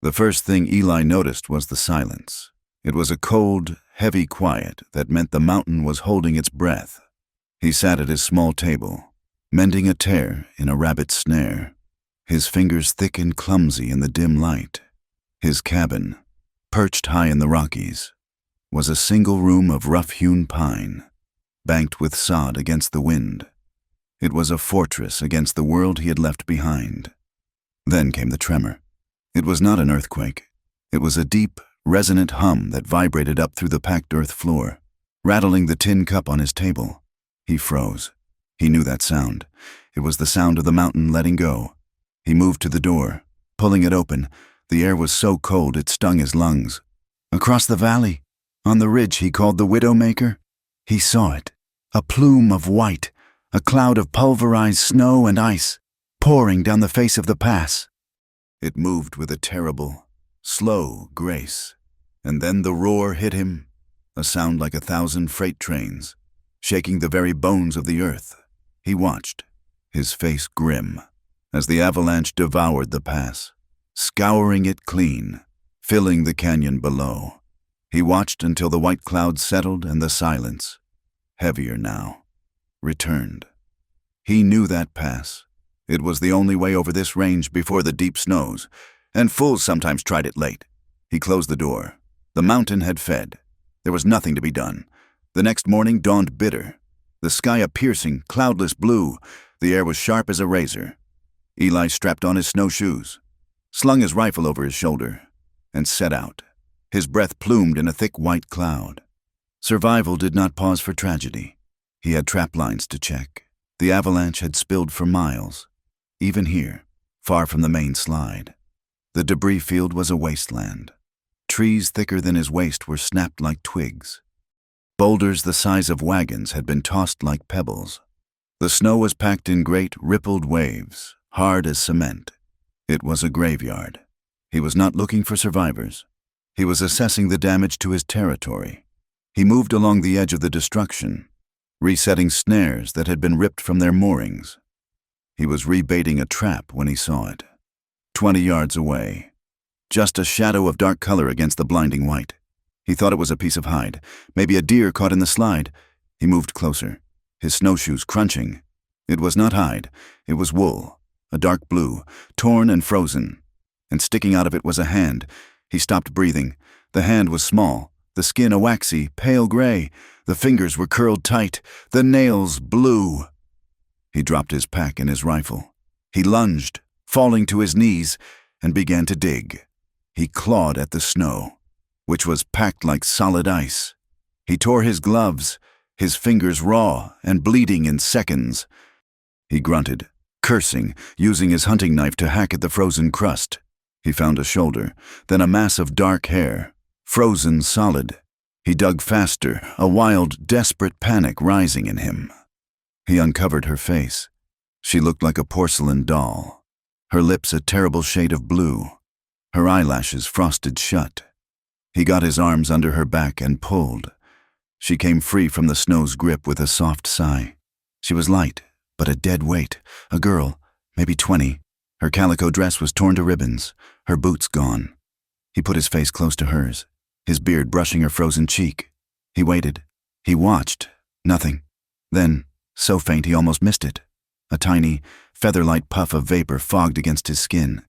The first thing Eli noticed was the silence. It was a cold, heavy quiet that meant the mountain was holding its breath. He sat at his small table, mending a tear in a rabbit's snare, his fingers thick and clumsy in the dim light. His cabin, perched high in the Rockies, was a single room of rough-hewn pine, banked with sod against the wind. It was a fortress against the world he had left behind. Then came the tremor. It was not an earthquake. It was a deep, resonant hum that vibrated up through the packed earth floor, rattling the tin cup on his table. He froze. He knew that sound. It was the sound of the mountain letting go. He moved to the door, pulling it open. The air was so cold it stung his lungs. Across the valley, on the ridge he called the Widowmaker, he saw it, a plume of white, a cloud of pulverized snow and ice, pouring down the face of the pass. It moved with a terrible, slow grace, and then the roar hit him, a sound like 1,000 freight trains, shaking the very bones of the earth. He watched, his face grim, as the avalanche devoured the pass, scouring it clean, filling the canyon below. He watched until the white clouds settled and the silence, heavier now, returned. He knew that pass. It was the only way over this range before the deep snows, and fools sometimes tried it late. He closed the door. The mountain had fed. There was nothing to be done. The next morning dawned bitter. The sky a piercing, cloudless blue. The air was sharp as a razor. Eli strapped on his snowshoes, slung his rifle over his shoulder, and set out, his breath plumed in a thick white cloud. Survival did not pause for tragedy. He had trap lines to check. The avalanche had spilled for miles, even here, far from the main slide. The debris field was a wasteland. Trees thicker than his waist were snapped like twigs. Boulders the size of wagons had been tossed like pebbles. The snow was packed in great, rippled waves, hard as cement. It was a graveyard. He was not looking for survivors. He was assessing the damage to his territory. He moved along the edge of the destruction, resetting snares that had been ripped from their moorings. He was rebaiting a trap when he saw it. 20 yards away, just a shadow of dark color against the blinding white. He thought it was a piece of hide, maybe a deer caught in the slide. He moved closer, his snowshoes crunching. It was not hide, it was wool, a dark blue, torn and frozen. And sticking out of it was a hand. He stopped breathing. The hand was small, the skin a waxy, pale gray. The fingers were curled tight, the nails blue. He dropped his pack and his rifle. He lunged, falling to his knees, and began to dig. He clawed at the snow, which was packed like solid ice. He tore his gloves, his fingers raw and bleeding in seconds. He grunted, cursing, using his hunting knife to hack at the frozen crust. He found a shoulder, then a mass of dark hair, frozen solid. He dug faster, a wild, desperate panic rising in him. He uncovered her face. She looked like a porcelain doll, her lips a terrible shade of blue, her eyelashes frosted shut. He got his arms under her back and pulled. She came free from the snow's grip with a soft sigh. She was light, but a dead weight, a girl, maybe 20. Her calico dress was torn to ribbons, her boots gone. He put his face close to hers, his beard brushing her frozen cheek. He waited. He watched. Nothing. Then, so faint he almost missed it. A tiny, feather-light puff of vapor fogged against his skin.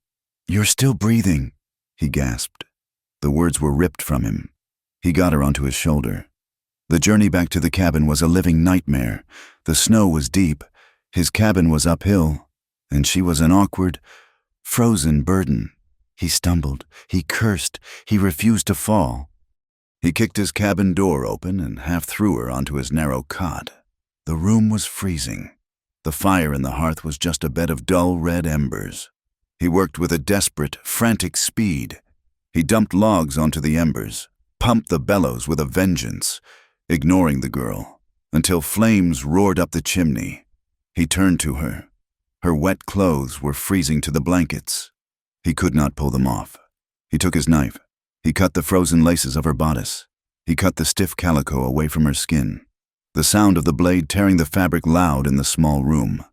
"You're still breathing," he gasped. The words were ripped from him. He got her onto his shoulder. The journey back to the cabin was a living nightmare. The snow was deep, his cabin was uphill, and she was an awkward, frozen burden. He stumbled, he cursed, he refused to fall. He kicked his cabin door open and half threw her onto his narrow cot. The room was freezing. The fire in the hearth was just a bed of dull red embers. He worked with a desperate, frantic speed. He dumped logs onto the embers, pumped the bellows with a vengeance, ignoring the girl, until flames roared up the chimney. He turned to her. Her wet clothes were freezing to the blankets. He could not pull them off. He took his knife. He cut the frozen laces of her bodice. He cut the stiff calico away from her skin, the sound of the blade tearing the fabric loud in the small room.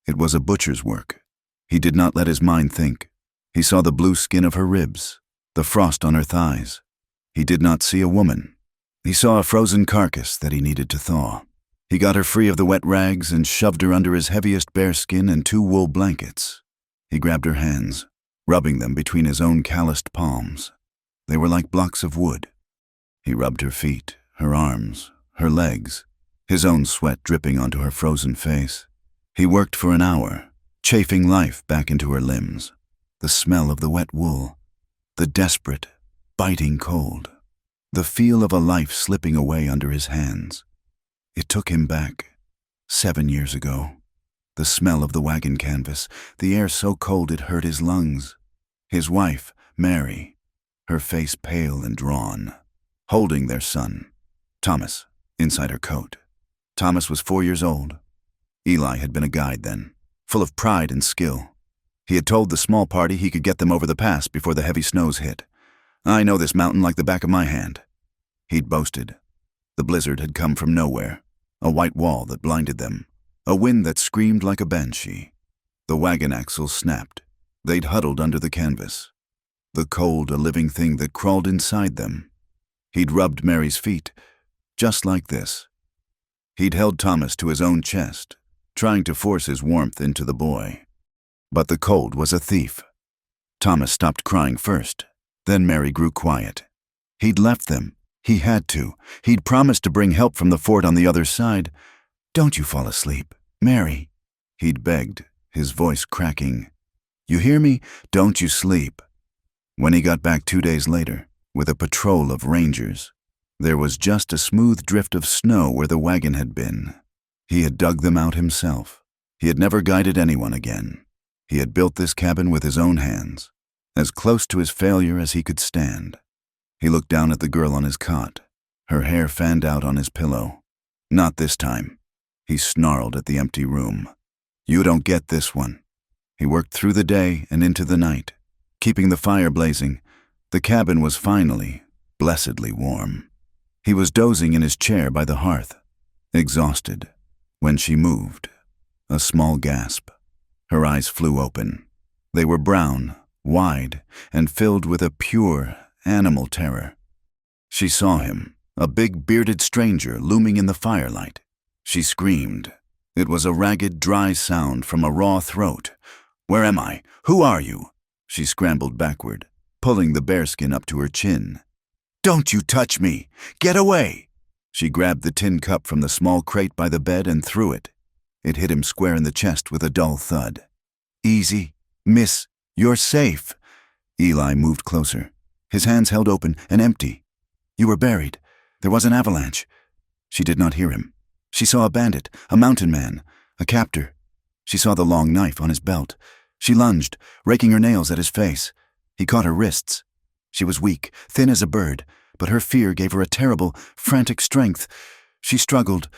It was a butcher's work. He did not let his mind think. He saw the blue skin of her ribs, the frost on her thighs. He did not see a woman. He saw a frozen carcass that he needed to thaw. He got her free of the wet rags and shoved her under his heaviest bearskin and 2 wool blankets. He grabbed her hands, rubbing them between his own calloused palms. They were like blocks of wood. He rubbed her feet, her arms, her legs, his own sweat dripping onto her frozen face. He worked for an hour, chafing life back into her limbs. The smell of the wet wool, the desperate, biting cold, the feel of a life slipping away under his hands. It took him back, 7 years ago. The smell of the wagon canvas, the air so cold it hurt his lungs. His wife, Mary, her face pale and drawn, holding their son, Thomas, inside her coat. Thomas was 4 years old. Eli had been a guide then, full of pride and skill. He had told the small party he could get them over the pass before the heavy snows hit. "I know this mountain like the back of my hand," he'd boasted. The blizzard had come from nowhere, a white wall that blinded them, a wind that screamed like a banshee. The wagon axles snapped. They'd huddled under the canvas. The cold, a living thing that crawled inside them. He'd rubbed Mary's feet, just like this. He'd held Thomas to his own chest, trying to force his warmth into the boy. But the cold was a thief. Thomas stopped crying first, then Mary grew quiet. He'd left them. He had to. He'd promised to bring help from the fort on the other side. "Don't you fall asleep, Mary," he'd begged, his voice cracking. "You hear me? Don't you sleep." When he got back 2 days later, with a patrol of rangers, there was just a smooth drift of snow where the wagon had been. He had dug them out himself. He had never guided anyone again. He had built this cabin with his own hands, as close to his failure as he could stand. He looked down at the girl on his cot, her hair fanned out on his pillow. "Not this time," he snarled at the empty room. "You don't get this one." He worked through the day and into the night, keeping the fire blazing. The cabin was finally, blessedly warm. He was dozing in his chair by the hearth, exhausted, when she moved. A small gasp. Her eyes flew open. They were brown, wide, and filled with a pure, animal terror. She saw him, a big bearded stranger looming in the firelight. She screamed. It was a ragged, dry sound from a raw throat. "Where am I? Who are you?" She scrambled backward, pulling the bearskin up to her chin. "Don't you touch me! Get away!" She grabbed the tin cup from the small crate by the bed and threw it. It hit him square in the chest with a dull thud. "Easy, miss, you're safe." Eli moved closer, his hands held open and empty. "You were buried. There was an avalanche." She did not hear him. She saw a bandit, a mountain man, a captor. She saw the long knife on his belt. She lunged, raking her nails at his face. He caught her wrists. She was weak, thin as a bird, but her fear gave her a terrible, frantic strength. She struggled,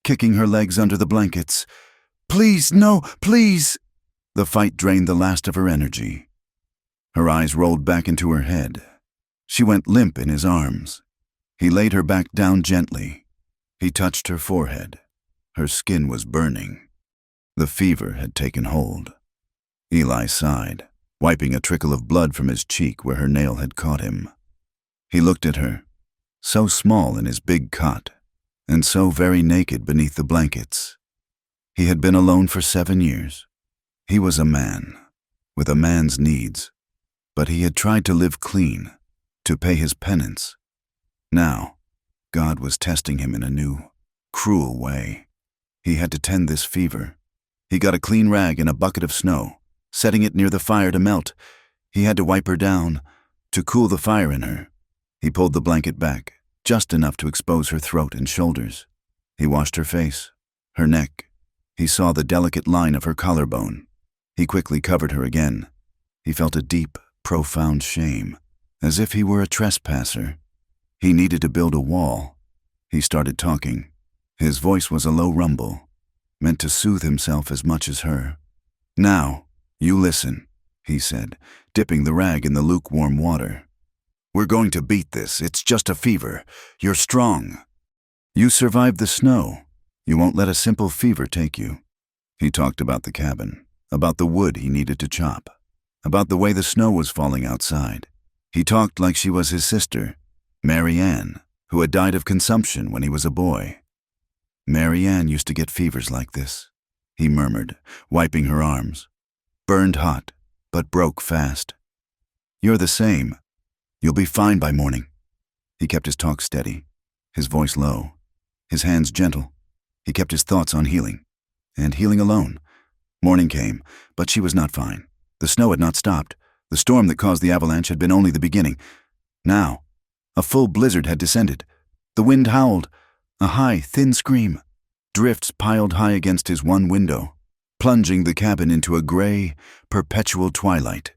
kicking her legs under the blankets. "Please, no, please!" The fight drained the last of her energy. Her eyes rolled back into her head. She went limp in his arms. He laid her back down gently. He touched her forehead. Her skin was burning. The fever had taken hold. Eli sighed, wiping a trickle of blood from his cheek where her nail had caught him. He looked at her, so small in his big cot, and so very naked beneath the blankets. He had been alone for 7 years. He was a man, with a man's needs, but he had tried to live clean, to pay his penance. Now, God was testing him in a new, cruel way. He had to tend this fever. He got a clean rag and a bucket of snow, setting it near the fire to melt. He had to wipe her down, to cool the fire in her. He pulled the blanket back, just enough to expose her throat and shoulders. He washed her face, her neck. He saw the delicate line of her collarbone. He quickly covered her again. He felt a deep, profound shame, as if he were a trespasser. He needed to build a wall. He started talking. His voice was a low rumble, meant to soothe himself as much as her. "Now, you listen," he said, dipping the rag in the lukewarm water. "We're going to beat this. It's just a fever. You're strong. You survived the snow. You won't let a simple fever take you." He talked about the cabin, about the wood he needed to chop, about the way the snow was falling outside. He talked like she was his sister, Mary Ann, who had died of consumption when he was a boy. Mary Ann used to get fevers like this, he murmured, wiping her arms. Burned hot, but broke fast. You're the same. You'll be fine by morning. He kept his talk steady, his voice low, his hands gentle. He kept his thoughts on healing, and healing alone. Morning came, but she was not fine. The snow had not stopped. The storm that caused the avalanche had been only the beginning. Now, a full blizzard had descended. The wind howled, a high, thin scream. Drifts piled high against his one window, plunging the cabin into a gray, perpetual twilight.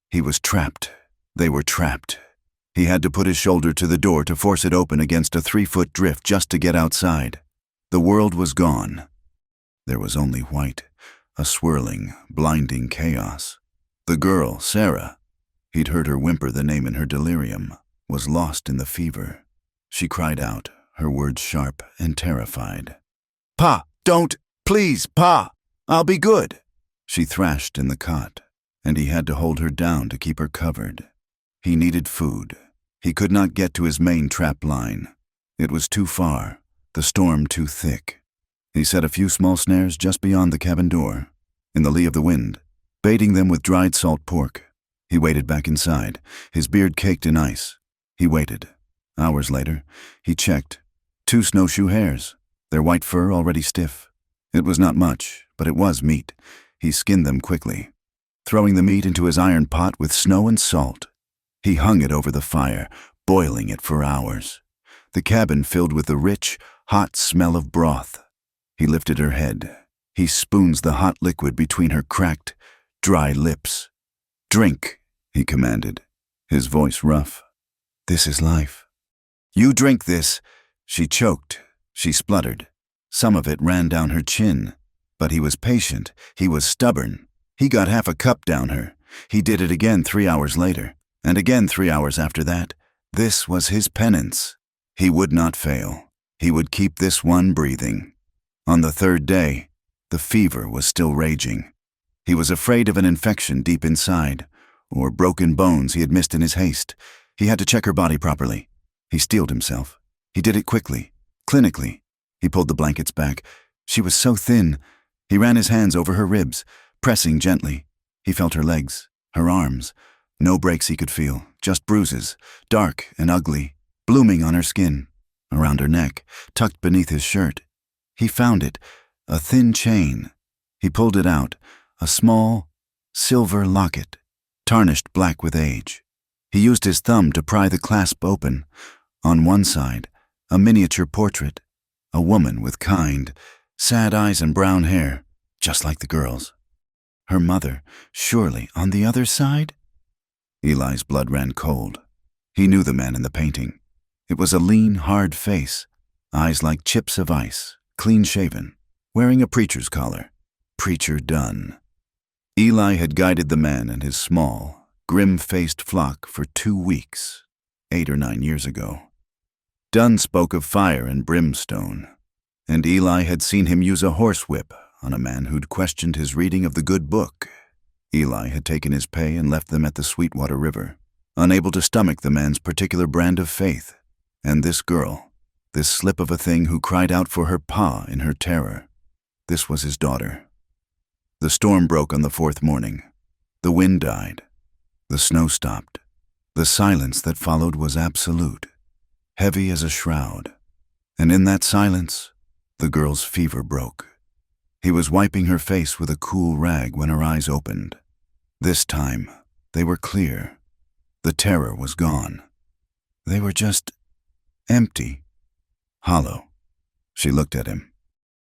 He was trapped. They were trapped. He had to put his shoulder to the door to force it open against a 3-foot drift just to get outside. The world was gone. There was only white, a swirling, blinding chaos. The girl, Sarah, he'd heard her whimper the name in her delirium, was lost in the fever. She cried out, her words sharp and terrified. "Pa, don't! Please, Pa! I'll be good!" She thrashed in the cot, and he had to hold her down to keep her covered. He needed food. He could not get to his main trap line. It was too far, the storm too thick. He set a few small snares just beyond the cabin door, in the lee of the wind, baiting them with dried salt pork. He waded back inside, his beard caked in ice. He waited. Hours later, he checked. 2 snowshoe hares, their white fur already stiff. It was not much, but it was meat. He skinned them quickly, throwing the meat into his iron pot with snow and salt. He hung it over the fire, boiling it for hours. The cabin filled with the rich, hot smell of broth. He lifted her head. He spoons the hot liquid between her cracked, dry lips. "Drink," he commanded, his voice rough. "This is life." "You drink this." She choked. She spluttered. Some of it ran down her chin. But he was patient. He was stubborn. He got half a cup down her. He did it again 3 hours later, and again 3 hours after that. This was his penance. He would not fail. He would keep this one breathing. On the 3rd day, the fever was still raging. He was afraid of an infection deep inside, or broken bones he had missed in his haste. He had to check her body properly. He steeled himself. He did it quickly, clinically. He pulled the blankets back. She was so thin. He ran his hands over her ribs, pressing gently. He felt her legs, her arms. No breaks he could feel, just bruises, dark and ugly, blooming on her skin, around her neck, tucked beneath his shirt. He found it, a thin chain. He pulled it out, a small, silver locket, tarnished black with age. He used his thumb to pry the clasp open. On one side, a miniature portrait, a woman with kind, sad eyes and brown hair, just like the girl's. Her mother, surely, on the other side? Eli's blood ran cold. He knew the man in the painting. It was a lean, hard face, eyes like chips of ice, clean-shaven, wearing a preacher's collar. Preacher Dunn. Eli had guided the man and his small, grim-faced flock for 2 weeks, 8 or 9 years ago. Dunn spoke of fire and brimstone, and Eli had seen him use a horsewhip on a man who'd questioned his reading of the good book. Eli had taken his pay and left them at the Sweetwater River, unable to stomach the man's particular brand of faith. And this girl, this slip of a thing who cried out for her pa in her terror, this was his daughter. The storm broke on the 4th morning. The wind died. The snow stopped. The silence that followed was absolute, heavy as a shroud. And in that silence, the girl's fever broke. He was wiping her face with a cool rag when her eyes opened. This time, they were clear. The terror was gone. They were just empty, hollow. She looked at him.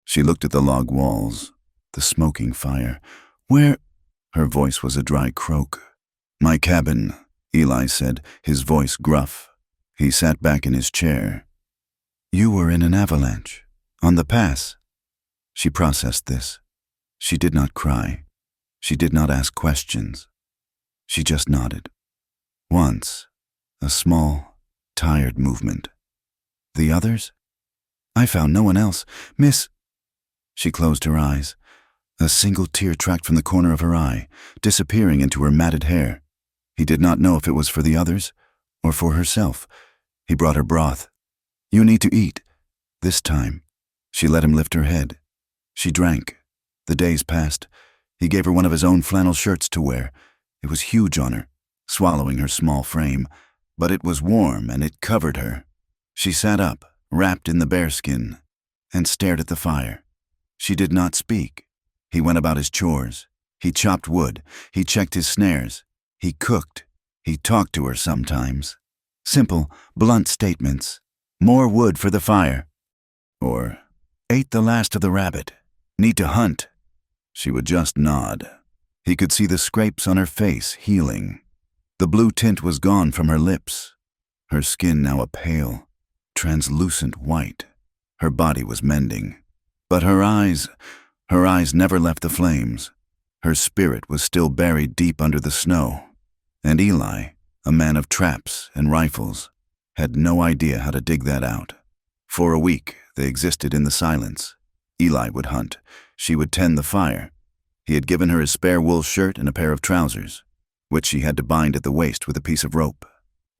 She looked at the log walls, the smoking fire. "Where?" Her voice was a dry croak. "My cabin," Eli said, his voice gruff. He sat back in his chair. "You were in an avalanche, on the pass." She processed this. She did not cry. She did not ask questions. She just nodded. Once, a small, tired movement. "The others?" "I found no one else. Miss—" She closed her eyes. A single tear tracked from the corner of her eye, disappearing into her matted hair. He did not know if it was for the others or for herself. He brought her broth. "You need to eat. This time." She let him lift her head. She drank. The days passed. He gave her one of his own flannel shirts to wear. It was huge on her, swallowing her small frame, but it was warm and it covered her. She sat up, wrapped in the bearskin, and stared at the fire. She did not speak. He went about his chores. He chopped wood. He checked his snares. He cooked. He talked to her sometimes. Simple, blunt statements. "More wood for the fire." Or, "Ate the last of the rabbit. Need to hunt." She would just nod. He could see the scrapes on her face healing. The blue tint was gone from her lips. Her skin now a pale, translucent white. Her body was mending. But her eyes never left the flames. Her spirit was still buried deep under the snow. And Eli, a man of traps and rifles, had no idea how to dig that out. For a week, they existed in the silence. Eli would hunt. She would tend the fire. He had given her his spare wool shirt and a pair of trousers, which she had to bind at the waist with a piece of rope.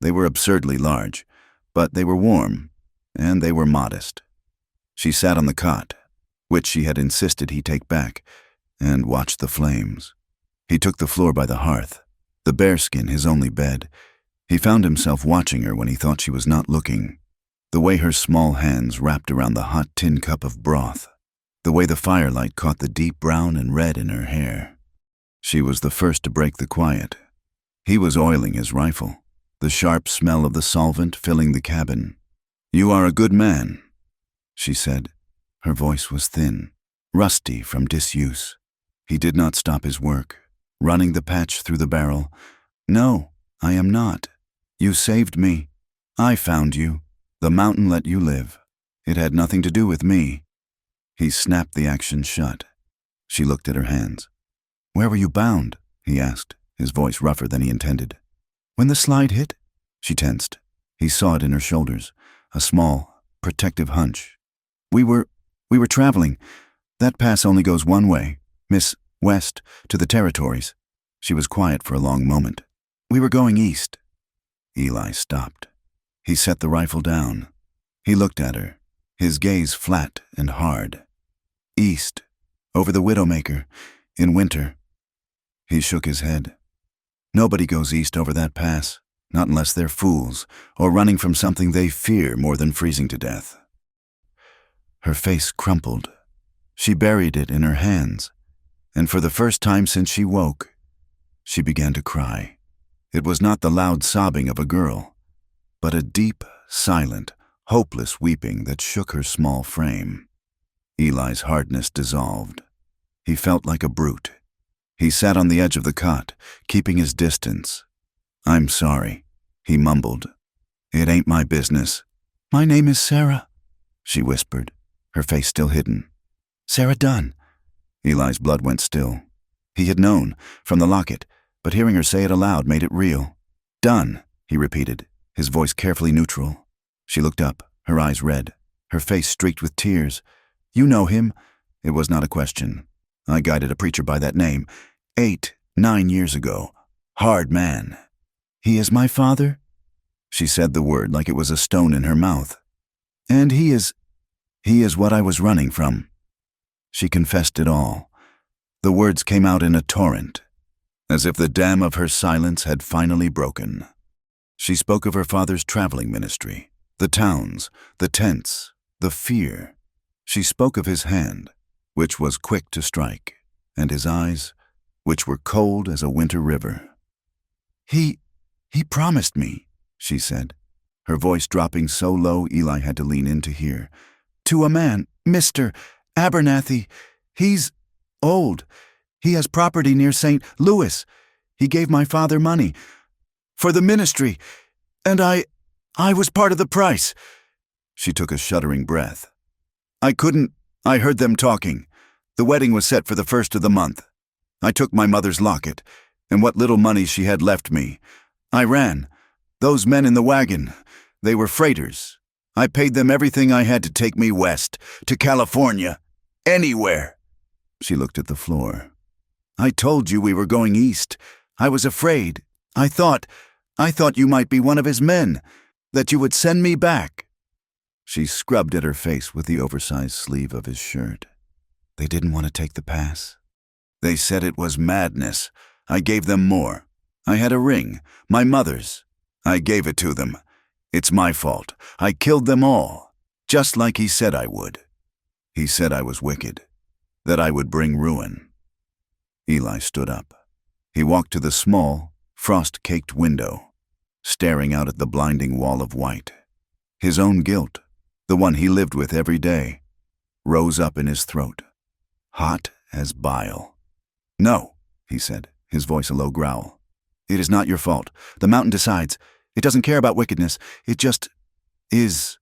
They were absurdly large, but they were warm, and they were modest. She sat on the cot, which she had insisted he take back, and watched the flames. He took the floor by the hearth, the bearskin his only bed. He found himself watching her when he thought she was not looking. The way her small hands wrapped around the hot tin cup of broth. The way the firelight caught the deep brown and red in her hair. She was the first to break the quiet. He was oiling his rifle, the sharp smell of the solvent filling the cabin. "You are a good man," she said. Her voice was thin, rusty from disuse. He did not stop his work, running the patch through the barrel. "No, I am not. You saved me. I found you. The mountain let you live. It had nothing to do with me." He snapped the action shut. She looked at her hands. "Where were you bound?" he asked, his voice rougher than he intended. "When the slide hit?" She tensed. He saw it in her shoulders, a small, protective hunch. We were traveling. That pass only goes one way, Miss West, to the territories." She was quiet for a long moment. "We were going east." Eli stopped. He set the rifle down. He looked at her, his gaze flat and hard. "East, over the Widowmaker, in winter." He shook his head. "Nobody goes east over that pass, not unless they're fools, or running from something they fear more than freezing to death." Her face crumpled. She buried it in her hands, and for the first time since she woke, she began to cry. It was not the loud sobbing of a girl, but a deep, silent, hopeless weeping that shook her small frame. Eli's hardness dissolved. He felt like a brute. He sat on the edge of the cot, keeping his distance. "I'm sorry," he mumbled. "It ain't my business." "My name is Sarah," she whispered, her face still hidden. "Sarah Dunn." Eli's blood went still. He had known, from the locket, but hearing her say it aloud made it real. "Dunn," he repeated, his voice carefully neutral. She looked up, her eyes red, her face streaked with tears. "You know him?" It was not a question. "I guided a preacher by that name 9 years ago. Hard man." "He is my father?" She said the word like it was a stone in her mouth. "And he is what I was running from." She confessed it all. The words came out in a torrent, as if the dam of her silence had finally broken. She spoke of her father's traveling ministry, the towns, the tents, the fear. She spoke of his hand, which was quick to strike, and his eyes, which were cold as a winter river. He promised me," she said, her voice dropping so low Eli had to lean in to hear. "To a man, Mr. Abernathy. He's old. He has property near St. Louis. He gave my father money for the ministry, and I was part of the price." She took a shuddering breath. I heard them talking. The wedding was set for the 1st of the month. I took my mother's locket, and what little money she had left me. I ran. Those men in the wagon, they were freighters. I paid them everything I had to take me west, to California, anywhere." She looked at the floor. "I told you we were going east. I was afraid. I thought you might be one of his men, that you would send me back." She scrubbed at her face with the oversized sleeve of his shirt. "They didn't want to take the pass. They said it was madness. I gave them more. I had a ring, my mother's. I gave it to them. It's my fault. I killed them all, just like he said I would. He said I was wicked, that I would bring ruin." Eli stood up. He walked to the small, frost-caked window, staring out at the blinding wall of white. His own guilt, the one he lived with every day, rose up in his throat, hot as bile. "No," he said, his voice a low growl. "It is not your fault. The mountain decides. It doesn't care about wickedness. It just is."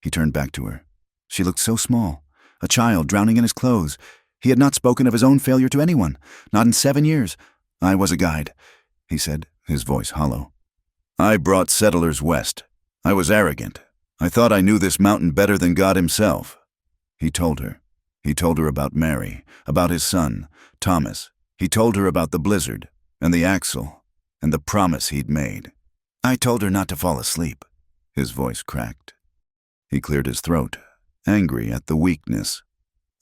He turned back to her. She looked so small, a child drowning in his clothes. He had not spoken of his own failure to anyone, not in 7 years. "I was a guide," he said, his voice hollow. "I brought settlers west. I was arrogant. I thought I knew this mountain better than God himself." He told her. He told her about Mary, about his son, Thomas. He told her about the blizzard, and the axle, and the promise he'd made. "I told her not to fall asleep." His voice cracked. He cleared his throat, angry at the weakness.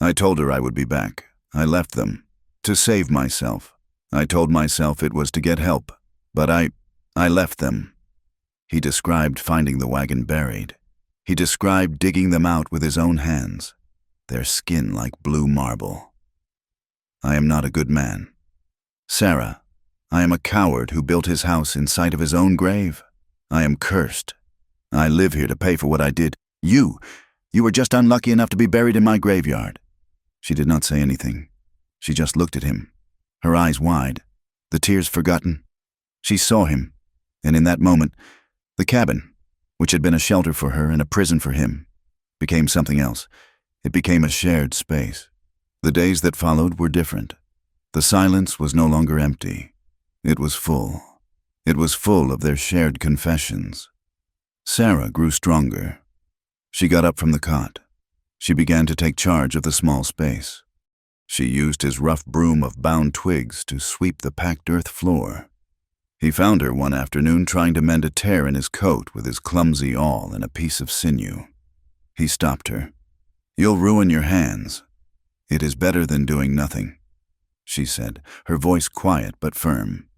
"I told her I would be back. I left them. To save myself. I told myself it was to get help, but I left them." He described finding the wagon buried. He described digging them out with his own hands, their skin like blue marble. "I am not a good man. Sarah, I am a coward who built his house in sight of his own grave. I am cursed. I live here to pay for what I did. You were just unlucky enough to be buried in my graveyard." She did not say anything. She just looked at him, her eyes wide, the tears forgotten. She saw him, and in that moment, the cabin, which had been a shelter for her and a prison for him, became something else. It became a shared space. The days that followed were different. The silence was no longer empty. It was full. It was full of their shared confessions. Sarah grew stronger. She got up from the cot. She began to take charge of the small space. She used his rough broom of bound twigs to sweep the packed earth floor. He found her one afternoon trying to mend a tear in his coat with his clumsy awl and a piece of sinew. He stopped her. "You'll ruin your hands. It is better than doing nothing," she said, her voice quiet but firm.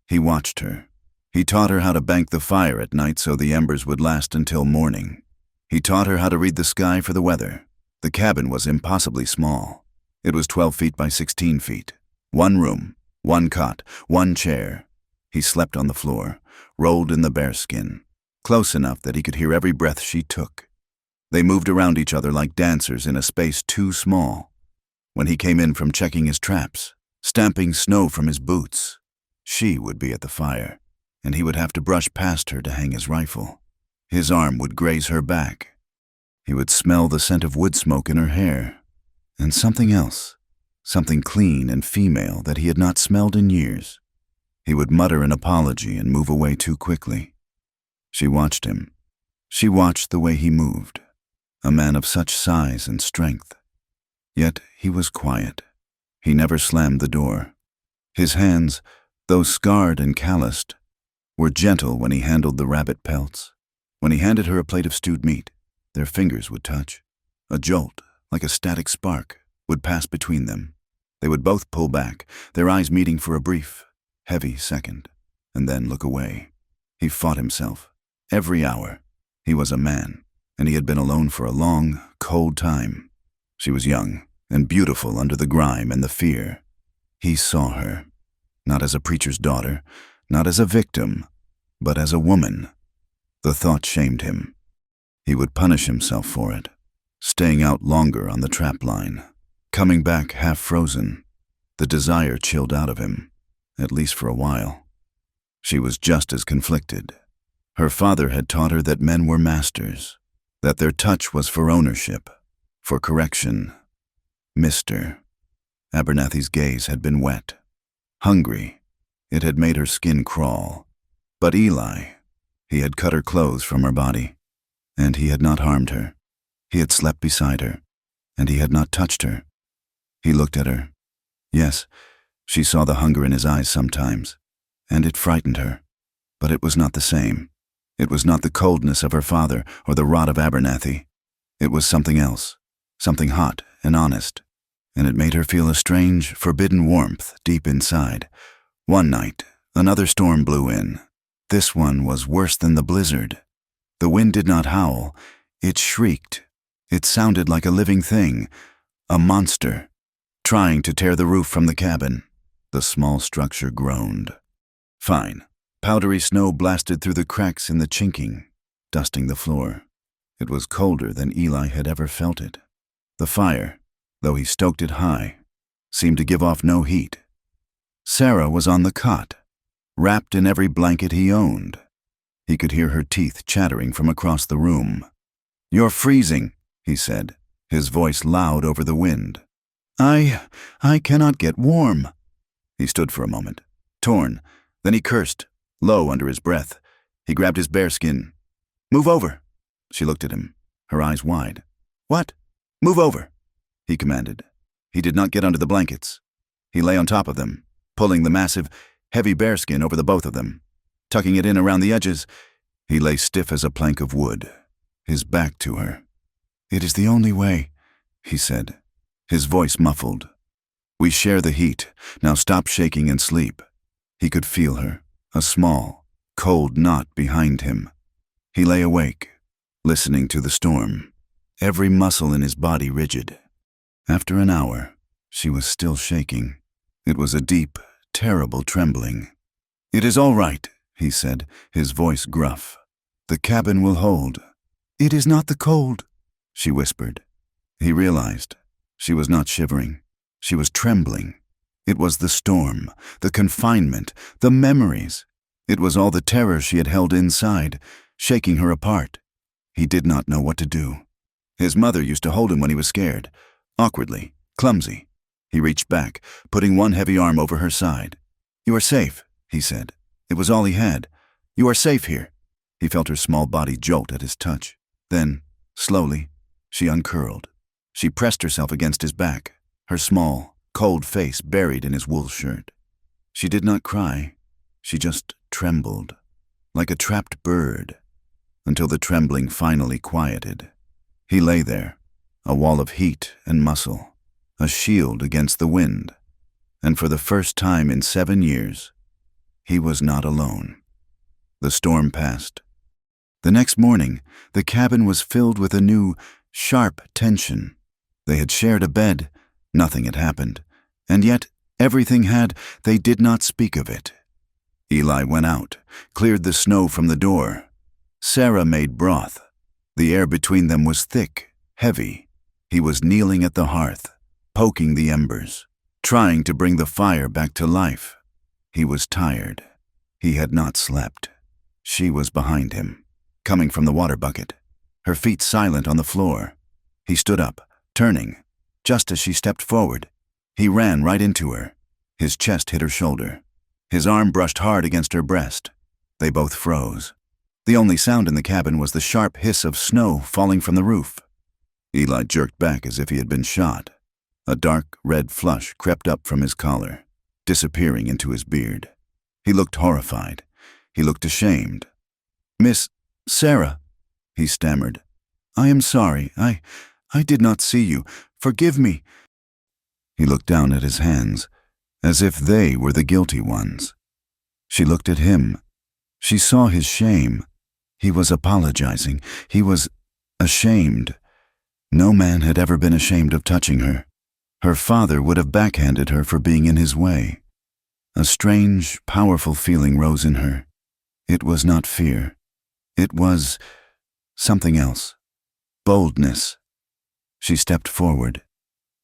He watched her. He taught her how to bank the fire at night so the embers would last until morning. He taught her how to read the sky for the weather. The cabin was impossibly small. It was 12 feet by 16 feet. 1 room, 1 cot, 1 chair. He slept on the floor, rolled in the bearskin, close enough that he could hear every breath she took. They moved around each other like dancers in a space too small. When he came in from checking his traps, stamping snow from his boots, she would be at the fire, and he would have to brush past her to hang his rifle. His arm would graze her back. He would smell the scent of wood smoke in her hair, and something else, something clean and female that he had not smelled in years. He would mutter an apology and move away too quickly. She watched him. She watched the way he moved, a man of such size and strength. Yet he was quiet. He never slammed the door. His hands, though scarred and calloused, were gentle when he handled the rabbit pelts. When he handed her a plate of stewed meat, their fingers would touch. A jolt, like a static spark, would pass between them. They would both pull back, their eyes meeting for a brief, heavy second, and then look away. He fought himself. Every hour. He was a man, and he had been alone for a long, cold time. She was young and beautiful under the grime and the fear. He saw her, not as a preacher's daughter, not as a victim, but as a woman. The thought shamed him. He would punish himself for it, staying out longer on the trap line, coming back half frozen. The desire chilled out of him, at least for a while. She was just as conflicted. Her father had taught her that men were masters, that their touch was for ownership, for correction. Mister. Abernathy's gaze had been wet. Hungry. It had made her skin crawl. But Eli, he had cut her clothes from her body, and he had not harmed her. He had slept beside her, and he had not touched her. He looked at her. Yes, she saw the hunger in his eyes sometimes, and it frightened her. But it was not the same. It was not the coldness of her father or the rot of Abernathy. It was something else, something hot and honest, and it made her feel a strange, forbidden warmth deep inside. One night, another storm blew in. This one was worse than the blizzard. The wind did not howl. It shrieked. It sounded like a living thing, a monster, trying to tear the roof from the cabin. The small structure groaned. Fine. Powdery snow blasted through the cracks in the chinking, dusting the floor. It was colder than Eli had ever felt it. The fire, though he stoked it high, seemed to give off no heat. Sarah was on the cot, wrapped in every blanket he owned. He could hear her teeth chattering from across the room. "You're freezing," he said, his voice loud over the wind. I cannot get warm." He stood for a moment, torn. Then he cursed, low under his breath. He grabbed his bearskin. "Move over." She looked at him, her eyes wide. "What?" "Move over," he commanded. He did not get under the blankets. He lay on top of them, pulling the massive, heavy bearskin over the both of them. Tucking it in around the edges, he lay stiff as a plank of wood, his back to her. "It is the only way," he said, his voice muffled. "We share the heat. Now stop shaking and sleep." He could feel her, a small, cold knot behind him. He lay awake, listening to the storm, every muscle in his body rigid. After an hour, she was still shaking. It was a deep, terrible trembling. "It is all right," he said, his voice gruff. "The cabin will hold." "It is not the cold," she whispered. He realized she was not shivering. She was trembling. It was the storm, the confinement, the memories. It was all the terror she had held inside, shaking her apart. He did not know what to do. His mother used to hold him when he was scared, awkwardly, clumsy. He reached back, putting one heavy arm over her side. "You are safe," he said. It was all he had. "You are safe here." He felt her small body jolt at his touch. Then, slowly, she uncurled. She pressed herself against his back, her small, cold face buried in his wool shirt. She did not cry. She just trembled, like a trapped bird, until the trembling finally quieted. He lay there, a wall of heat and muscle, a shield against the wind, and for the first time in 7 years, he was not alone. The storm passed. The next morning, the cabin was filled with a new, sharp tension. They had shared a bed. Nothing had happened. And yet, everything had. They did not speak of it. Eli went out, cleared the snow from the door. Sarah made broth. The air between them was thick, heavy. He was kneeling at the hearth, poking the embers, trying to bring the fire back to life. He was tired. He had not slept. She was behind him, coming from the water bucket, her feet silent on the floor. He stood up, turning. Just as she stepped forward, he ran right into her. His chest hit her shoulder. His arm brushed hard against her breast. They both froze. The only sound in the cabin was the sharp hiss of snow falling from the roof. Eli jerked back as if he had been shot. A dark red flush crept up from his collar, disappearing into his beard. He looked horrified. He looked ashamed. "Miss Sarah," he stammered. "I am sorry. I did not see you. Forgive me." He looked down at his hands, as if they were the guilty ones. She looked at him. She saw his shame. He was apologizing. He was ashamed. No man had ever been ashamed of touching her. Her father would have backhanded her for being in his way. A strange, powerful feeling rose in her. It was not fear. It was something else. Boldness. She stepped forward,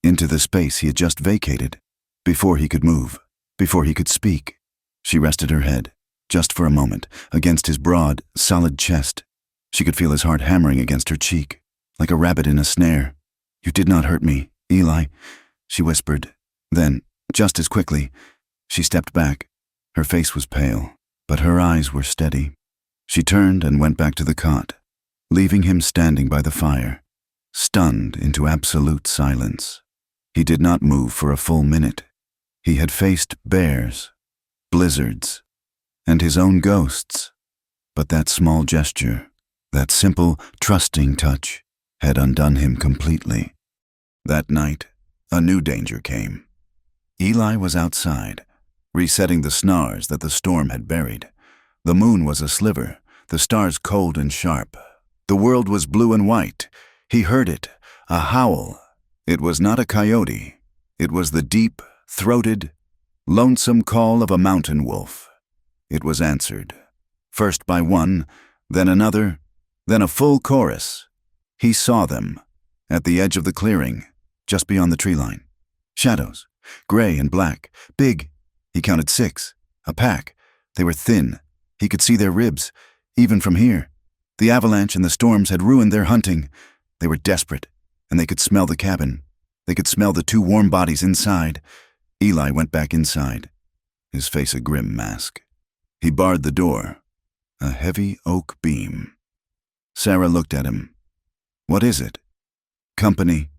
into the space he had just vacated, before he could move, before he could speak. She rested her head, just for a moment, against his broad, solid chest. She could feel his heart hammering against her cheek, like a rabbit in a snare. "You did not hurt me, Eli," she whispered. Then, just as quickly, she stepped back. Her face was pale, but her eyes were steady. She turned and went back to the cot, leaving him standing by the fire, stunned into absolute silence. He did not move for a full minute. He had faced bears, blizzards, and his own ghosts. But that small gesture, that simple, trusting touch, had undone him completely. That night, a new danger came. Eli was outside, resetting the snars that the storm had buried. The moon was a sliver, the stars cold and sharp. The world was blue and white. He heard it, a howl. It was not a coyote. It was the deep, throated, lonesome call of a mountain wolf. It was answered, first by one, then another, then a full chorus. He saw them, at the edge of the clearing, just beyond the tree line. Shadows, gray and black, big. He counted 6, a pack. They were thin. He could see their ribs, even from here. The avalanche and the storms had ruined their hunting. They were desperate, and they could smell the cabin. They could smell the 2 warm bodies inside. Eli went back inside, his face a grim mask. He barred the door, a heavy oak beam. Sarah looked at him. "What is it?" "Company,"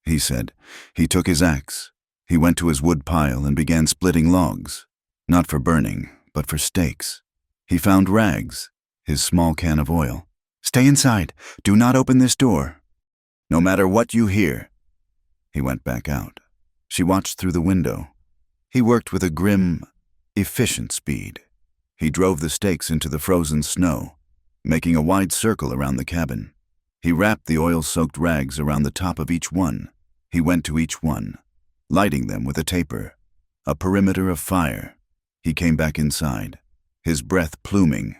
he said. He took his axe. He went to his wood pile and began splitting logs, not for burning, but for stakes. He found rags, his small can of oil. "Stay inside. Do not open this door. No matter what you hear." He went back out. She watched through the window. He worked with a grim, efficient speed. He drove the stakes into the frozen snow, making a wide circle around the cabin. He wrapped the oil-soaked rags around the top of each one. He went to each one, lighting them with a taper, a perimeter of fire. He came back inside, his breath pluming.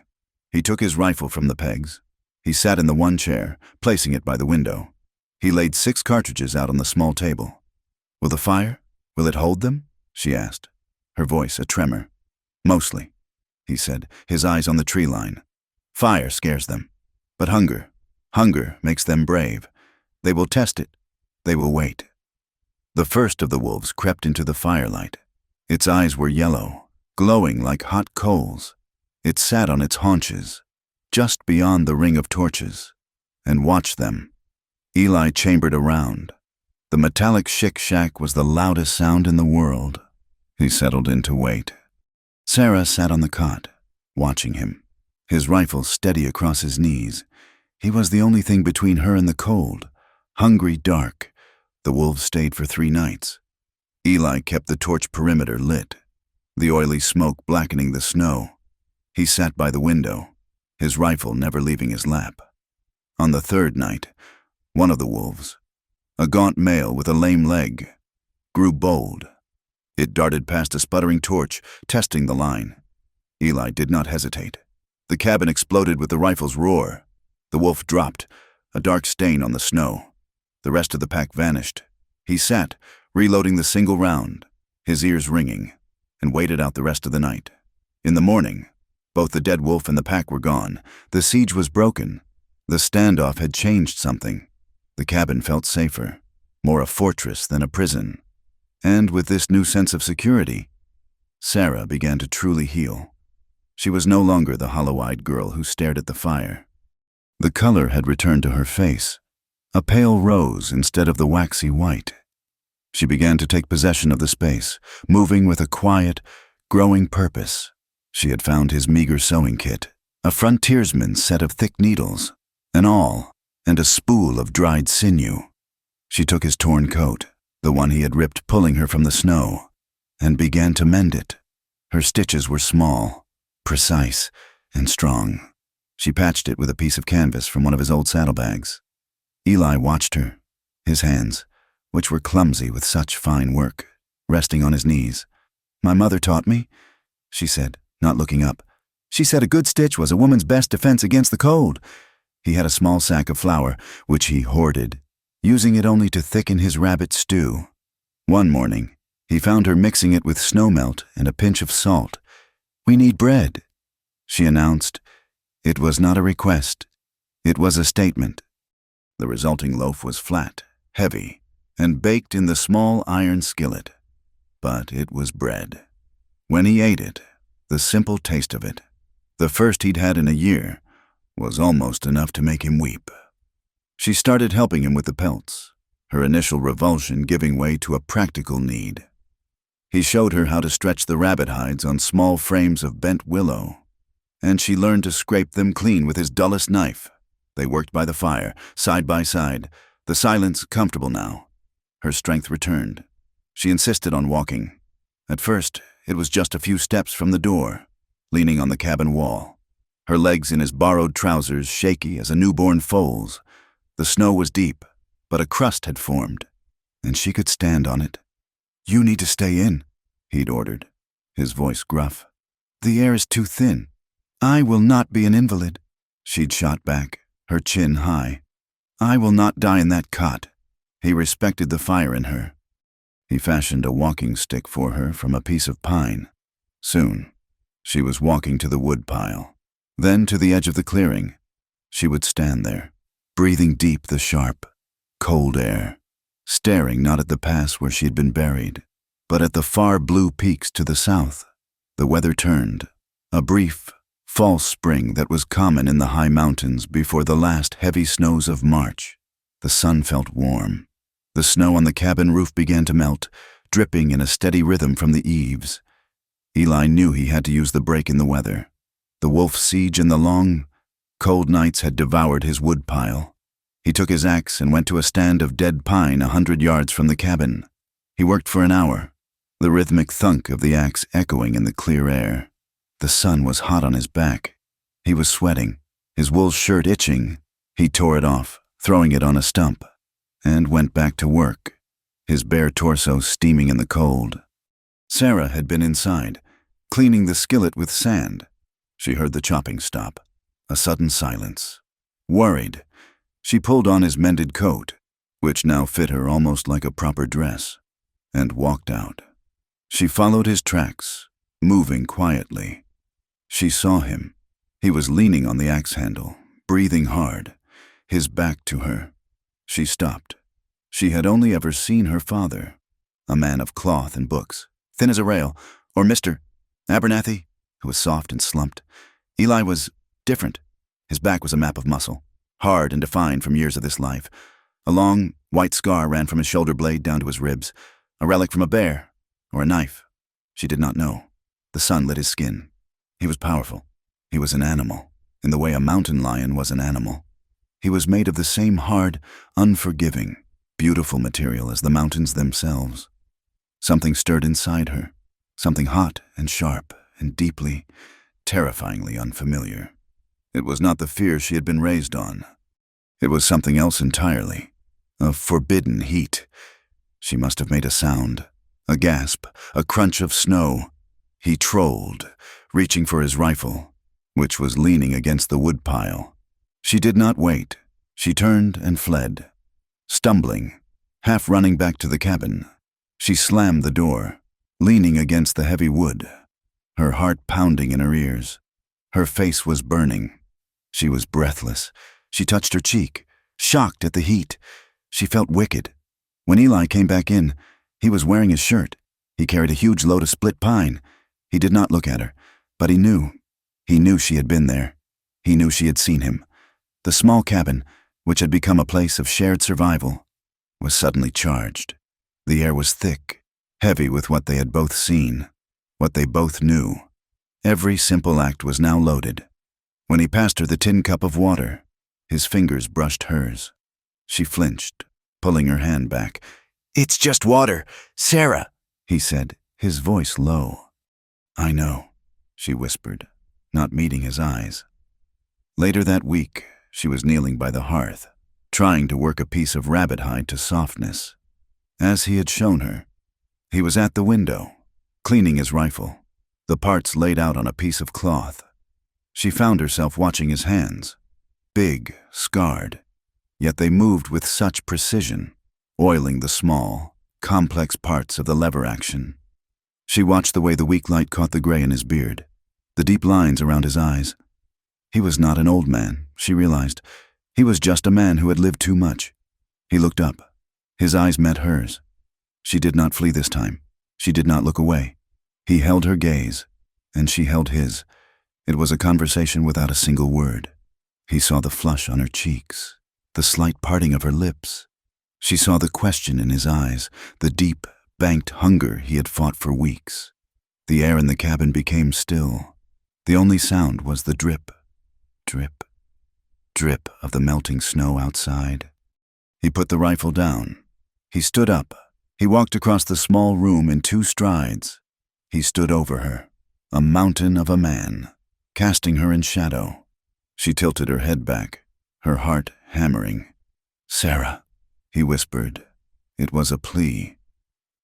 He took his rifle from the pegs. He sat in the one chair, placing it by the window. He laid 6 cartridges out on the small table. "Will the fire? Will it hold them?" she asked, her voice a tremor. "Mostly," he said, his eyes on the tree line. "Fire scares them, but hunger makes them brave. They will test it. They will wait." The first of the wolves crept into the firelight. Its eyes were yellow, glowing like hot coals. It sat on its haunches, just beyond the ring of torches, and watched them. Eli chambered around. The metallic shick-shack was the loudest sound in the world. He settled in to wait. Sarah sat on the cot, watching him, his rifle steady across his knees. He was the only thing between her and the cold. Hungry, dark. The wolves stayed for 3 nights. Eli kept the torch perimeter lit, the oily smoke blackening the snow. He sat by the window, his rifle never leaving his lap. On the 3rd night, one of the wolves, a gaunt male with a lame leg, grew bold. It darted past a sputtering torch, testing the line. Eli did not hesitate. The cabin exploded with the rifle's roar. The wolf dropped, a dark stain on the snow. The rest of the pack vanished. He sat, reloading the single round, his ears ringing, and waited out the rest of the night. In the morning, both the dead wolf and the pack were gone. The siege was broken. The standoff had changed something. The cabin felt safer, more a fortress than a prison. And with this new sense of security, Sarah began to truly heal. She was no longer the hollow-eyed girl who stared at the fire. The color had returned to her face, a pale rose instead of the waxy white. She began to take possession of the space, moving with a quiet, growing purpose. She had found his meager sewing kit, a frontiersman's set of thick needles, an awl, and a spool of dried sinew. She took his torn coat, the one he had ripped pulling her from the snow, and began to mend it. Her stitches were small, precise, and strong. She patched it with a piece of canvas from one of his old saddlebags. Eli watched her, his hands, which were clumsy with such fine work, resting on his knees. "My mother taught me," she said, not looking up. "She said a good stitch was a woman's best defense against the cold." He had a small sack of flour, which he hoarded, using it only to thicken his rabbit stew. One morning, he found her mixing it with snowmelt and a pinch of salt. "We need bread," she announced. It was not a request. It was a statement. The resulting loaf was flat, heavy, and baked in the small iron skillet. But it was bread. When he ate it, the simple taste of it, the first he'd had in a year, was almost enough to make him weep. She started helping him with the pelts, her initial revulsion giving way to a practical need. He showed her how to stretch the rabbit hides on small frames of bent willow, and she learned to scrape them clean with his dullest knife. They worked by the fire, side by side, the silence comfortable now. Her strength returned. She insisted on walking. At first, it was just a few steps from the door, leaning on the cabin wall, her legs in his borrowed trousers shaky as a newborn foal's. The snow was deep, but a crust had formed, and she could stand on it. "You need to stay in," he'd ordered, his voice gruff. "The air is too thin." "I will not be an invalid," she'd shot back, her chin high. "I will not die in that cot." He respected the fire in her. He fashioned a walking stick for her from a piece of pine. Soon, she was walking to the wood pile, then to the edge of the clearing. She would stand there, breathing deep the sharp, cold air, staring not at the pass where she had been buried, but at the far blue peaks to the south. The weather turned, a brief, false spring that was common in the high mountains before the last heavy snows of March. The sun felt warm. The snow on the cabin roof began to melt, dripping in a steady rhythm from the eaves. Eli knew he had to use the break in the weather. The wolf siege and the long, cold nights had devoured his wood pile. He took his axe and went to a stand of dead pine 100 yards from the cabin. He worked for an hour, the rhythmic thunk of the axe echoing in the clear air. The sun was hot on his back. He was sweating, his wool shirt itching. He tore it off, throwing it on a stump, and went back to work, his bare torso steaming in the cold. Sarah had been inside, cleaning the skillet with sand. She heard the chopping stop, a sudden silence. Worried, she pulled on his mended coat, which now fit her almost like a proper dress, and walked out. She followed his tracks, moving quietly. She saw him. He was leaning on the axe handle, breathing hard, his back to her. She stopped. She had only ever seen her father, a man of cloth and books, thin as a rail, or Mr. Abernathy, who was soft and slumped. Eli was different. His back was a map of muscle, hard and defined from years of this life. A long, white scar ran from his shoulder blade down to his ribs, a relic from a bear or a knife. She did not know. The sun lit his skin. He was powerful. He was an animal, in the way a mountain lion was an animal. He was made of the same hard, unforgiving, beautiful material as the mountains themselves. Something stirred inside her, something hot and sharp and deeply, terrifyingly unfamiliar. It was not the fear she had been raised on. It was something else entirely, a forbidden heat. She must have made a sound, a gasp, a crunch of snow. He trolled, reaching for his rifle, which was leaning against the woodpile. She did not wait. She turned and fled. Stumbling, half running back to the cabin, she slammed the door, leaning against the heavy wood, her heart pounding in her ears. Her face was burning. She was breathless. She touched her cheek, shocked at the heat. She felt wicked. When Eli came back in, he was wearing his shirt. He carried a huge load of split pine. He did not look at her, but he knew. He knew she had been there. He knew she had seen him. The small cabin, which had become a place of shared survival, was suddenly charged. The air was thick, heavy with what they had both seen, what they both knew. Every simple act was now loaded. When he passed her the tin cup of water, his fingers brushed hers. She flinched, pulling her hand back. "It's just water, Sarah," he said, his voice low. "I know," she whispered, not meeting his eyes. Later that week, she was kneeling by the hearth, trying to work a piece of rabbit hide to softness. As he had shown her, he was at the window, cleaning his rifle, the parts laid out on a piece of cloth. She found herself watching his hands, big, scarred, yet they moved with such precision, oiling the small, complex parts of the lever action. She watched the way the weak light caught the gray in his beard, the deep lines around his eyes. He was not an old man, she realized. He was just a man who had lived too much. He looked up. His eyes met hers. She did not flee this time. She did not look away. He held her gaze, and she held his. It was a conversation without a single word. He saw the flush on her cheeks, the slight parting of her lips. She saw the question in his eyes, the deep, banked hunger he had fought for weeks. The air in the cabin became still. The only sound was the drip, drip, drip of the melting snow outside. He put the rifle down. He stood up. He walked across the small room in 2 strides. He stood over her, a mountain of a man, casting her in shadow. She tilted her head back, her heart hammering. "Sarah," he whispered. It was a plea.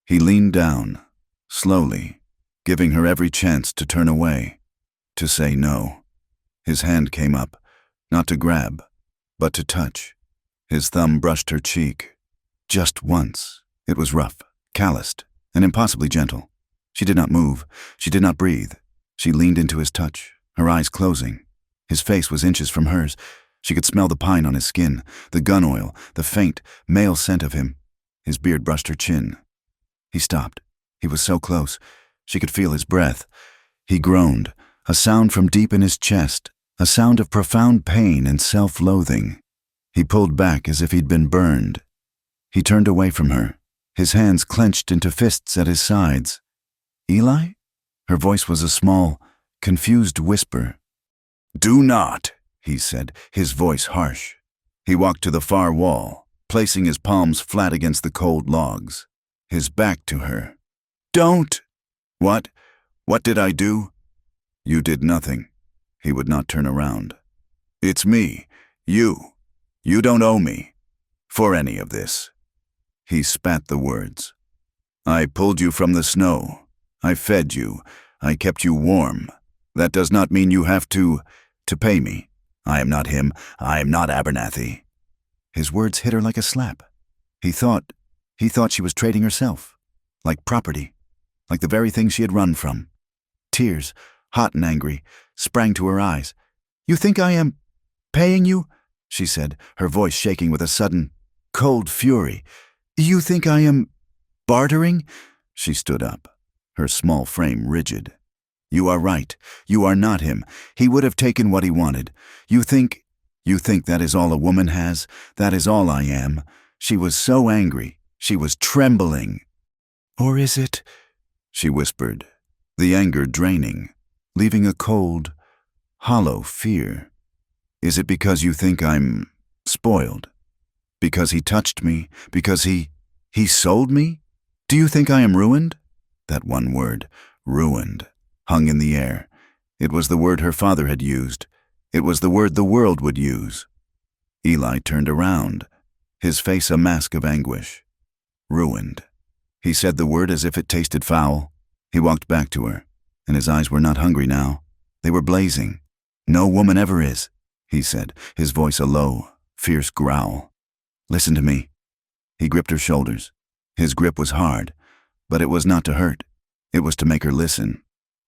He leaned down, slowly, giving her every chance to turn away, to say no. His hand came up, not to grab, but to touch. His thumb brushed her cheek. Just once. It was rough, calloused, and impossibly gentle. She did not move. She did not breathe. She leaned into his touch, her eyes closing. His face was inches from hers. She could smell the pine on his skin, the gun oil, the faint, male scent of him. His beard brushed her chin. He stopped. He was so close. She could feel his breath. He groaned, a sound from deep in his chest, a sound of profound pain and self-loathing. He pulled back as if he'd been burned. He turned away from her, his hands clenched into fists at his sides. "Eli?" Her voice was a small, confused whisper. "Do not," he said, his voice harsh. He walked to the far wall, placing his palms flat against the cold logs, his back to her. "Don't!" "What? What did I do?" "You did nothing." He would not turn around. "It's me. You. You don't owe me. For any of this." He spat the words. "I pulled you from the snow. I fed you. I kept you warm. That does not mean you have to pay me. I am not him. I am not Abernathy." His words hit her like a slap. He thought she was trading herself, like property, like the very thing she had run from. Tears, hot and angry, sprang to her eyes. "You think I am paying you?" she said, her voice shaking with a sudden, cold fury. "You think I am bartering?" She stood up, her small frame rigid. "You are right. You are not him. He would have taken what he wanted. You think that is all a woman has? That is all I am." She was so angry. She was trembling. "Or is it?" she whispered, the anger draining, leaving a cold, hollow fear. "Is it because you think I'm spoiled? Because he touched me? Because he sold me? Do you think I am ruined?" That one word, ruined, hung in the air. It was the word her father had used. It was the word the world would use. Eli turned around, his face a mask of anguish. "Ruined." He said the word as if it tasted foul. He walked back to her, and his eyes were not hungry now. They were blazing. "No woman ever is," he said, his voice a low, fierce growl. "Listen to me." He gripped her shoulders. His grip was hard, but it was not to hurt. It was to make her listen.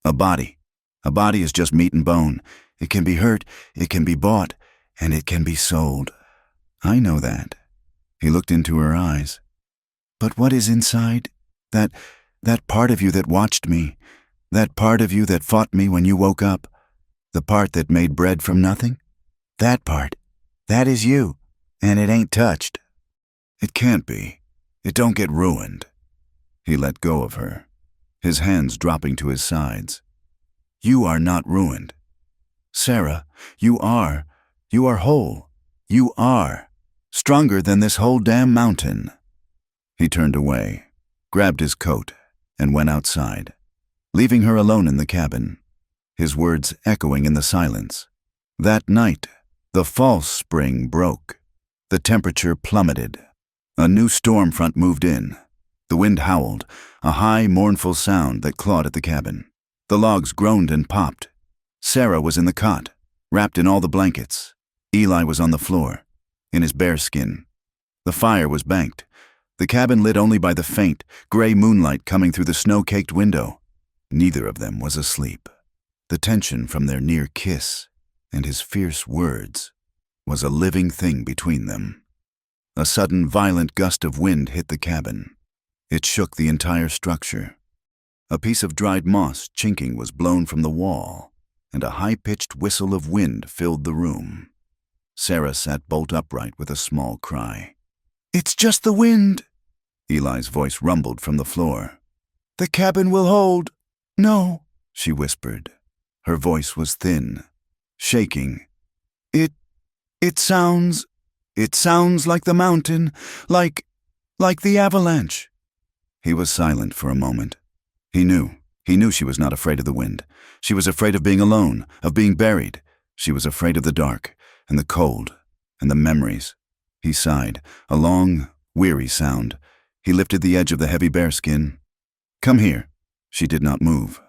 A body is just meat and bone. It can be hurt, it can be bought, and it can be sold. I know that. He looked into her eyes. "But what is inside? That part of you that watched me, that part of you that fought me when you woke up, the part that made bread from nothing? That part, that is you, and it ain't touched." "It can't be. It don't get ruined." He let go of her, his hands dropping to his sides. "You are not ruined. Sarah, you are whole. You are stronger than this whole damn mountain." He turned away, grabbed his coat, and went outside, leaving her alone in the cabin, his words echoing in the silence. That night, the false spring broke. The temperature plummeted. A new storm front moved in. The wind howled, a high, mournful sound that clawed at the cabin. The logs groaned and popped. Sarah was in the cot, wrapped in all the blankets. Eli was on the floor, in his bear skin. The fire was banked, the cabin lit only by the faint, gray moonlight coming through the snow-caked window. Neither of them was asleep. The tension from their near kiss and his fierce words was a living thing between them. A sudden, violent gust of wind hit the cabin. It shook the entire structure. A piece of dried moss chinking was blown from the wall, and a high-pitched whistle of wind filled the room. Sarah sat bolt upright with a small cry. "It's just the wind." Eli's voice rumbled from the floor. "The cabin will hold." "No," she whispered. Her voice was thin, shaking. It sounds like the mountain, like the avalanche." He was silent for a moment. He knew she was not afraid of the wind. She was afraid of being alone, of being buried. She was afraid of the dark, and the cold, and the memories. He sighed, a long, weary sound. He lifted the edge of the heavy bearskin. "Come here." She did not move.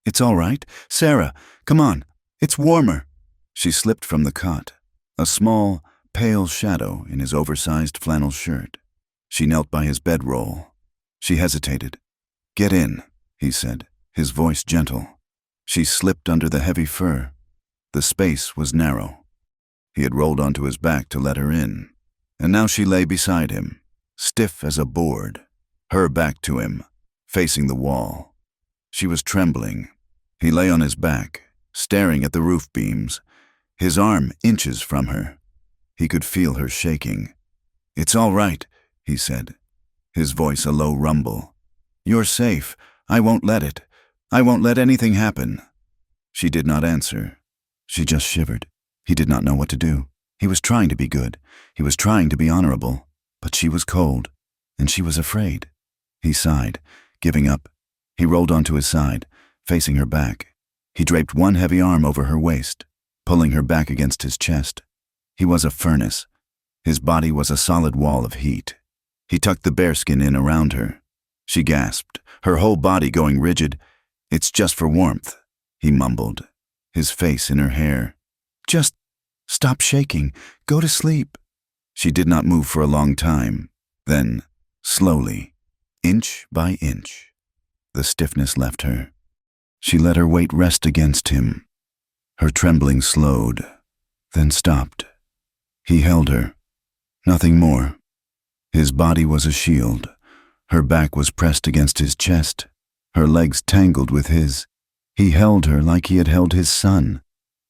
"It's all right. Sarah, come on. It's warmer." She slipped from the cot, a small, pale shadow in his oversized flannel shirt. She knelt by his bedroll. She hesitated. "Get in," he said, his voice gentle. She slipped under the heavy fur. The space was narrow. He had rolled onto his back to let her in, and now she lay beside him, stiff as a board, her back to him, facing the wall. She was trembling. He lay on his back, staring at the roof beams, his arm inches from her. He could feel her shaking. "It's all right," he said, his voice a low rumble. "You're safe. I won't let it. I won't let anything happen." She did not answer. She just shivered. He did not know what to do. He was trying to be good. He was trying to be honorable. But she was cold, and she was afraid. He sighed, giving up. He rolled onto his side, facing her back. He draped one heavy arm over her waist, pulling her back against his chest. He was a furnace. His body was a solid wall of heat. He tucked the bearskin in around her. She gasped, her whole body going rigid. "It's just for warmth," he mumbled, his face in her hair. "Just stop shaking. Go to sleep." She did not move for a long time. Then, slowly, inch by inch, the stiffness left her. She let her weight rest against him. Her trembling slowed, then stopped. He held her. Nothing more. His body was a shield. Her back was pressed against his chest, her legs tangled with his. He held her like he had held his son.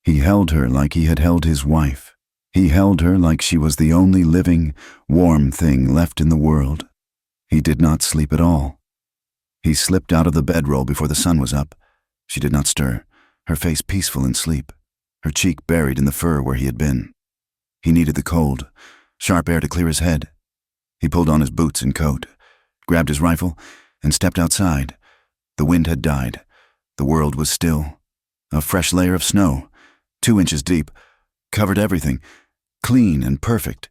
He held her like he had held his wife. He held her like she was the only living, warm thing left in the world. He did not sleep at all. He slipped out of the bedroll before the sun was up. She did not stir, her face peaceful in sleep, her cheek buried in the fur where he had been. He needed the cold, sharp air to clear his head. He pulled on his boots and coat, grabbed his rifle, and stepped outside. The wind had died. The world was still. A fresh layer of snow, 2 inches deep, covered everything, clean and perfect.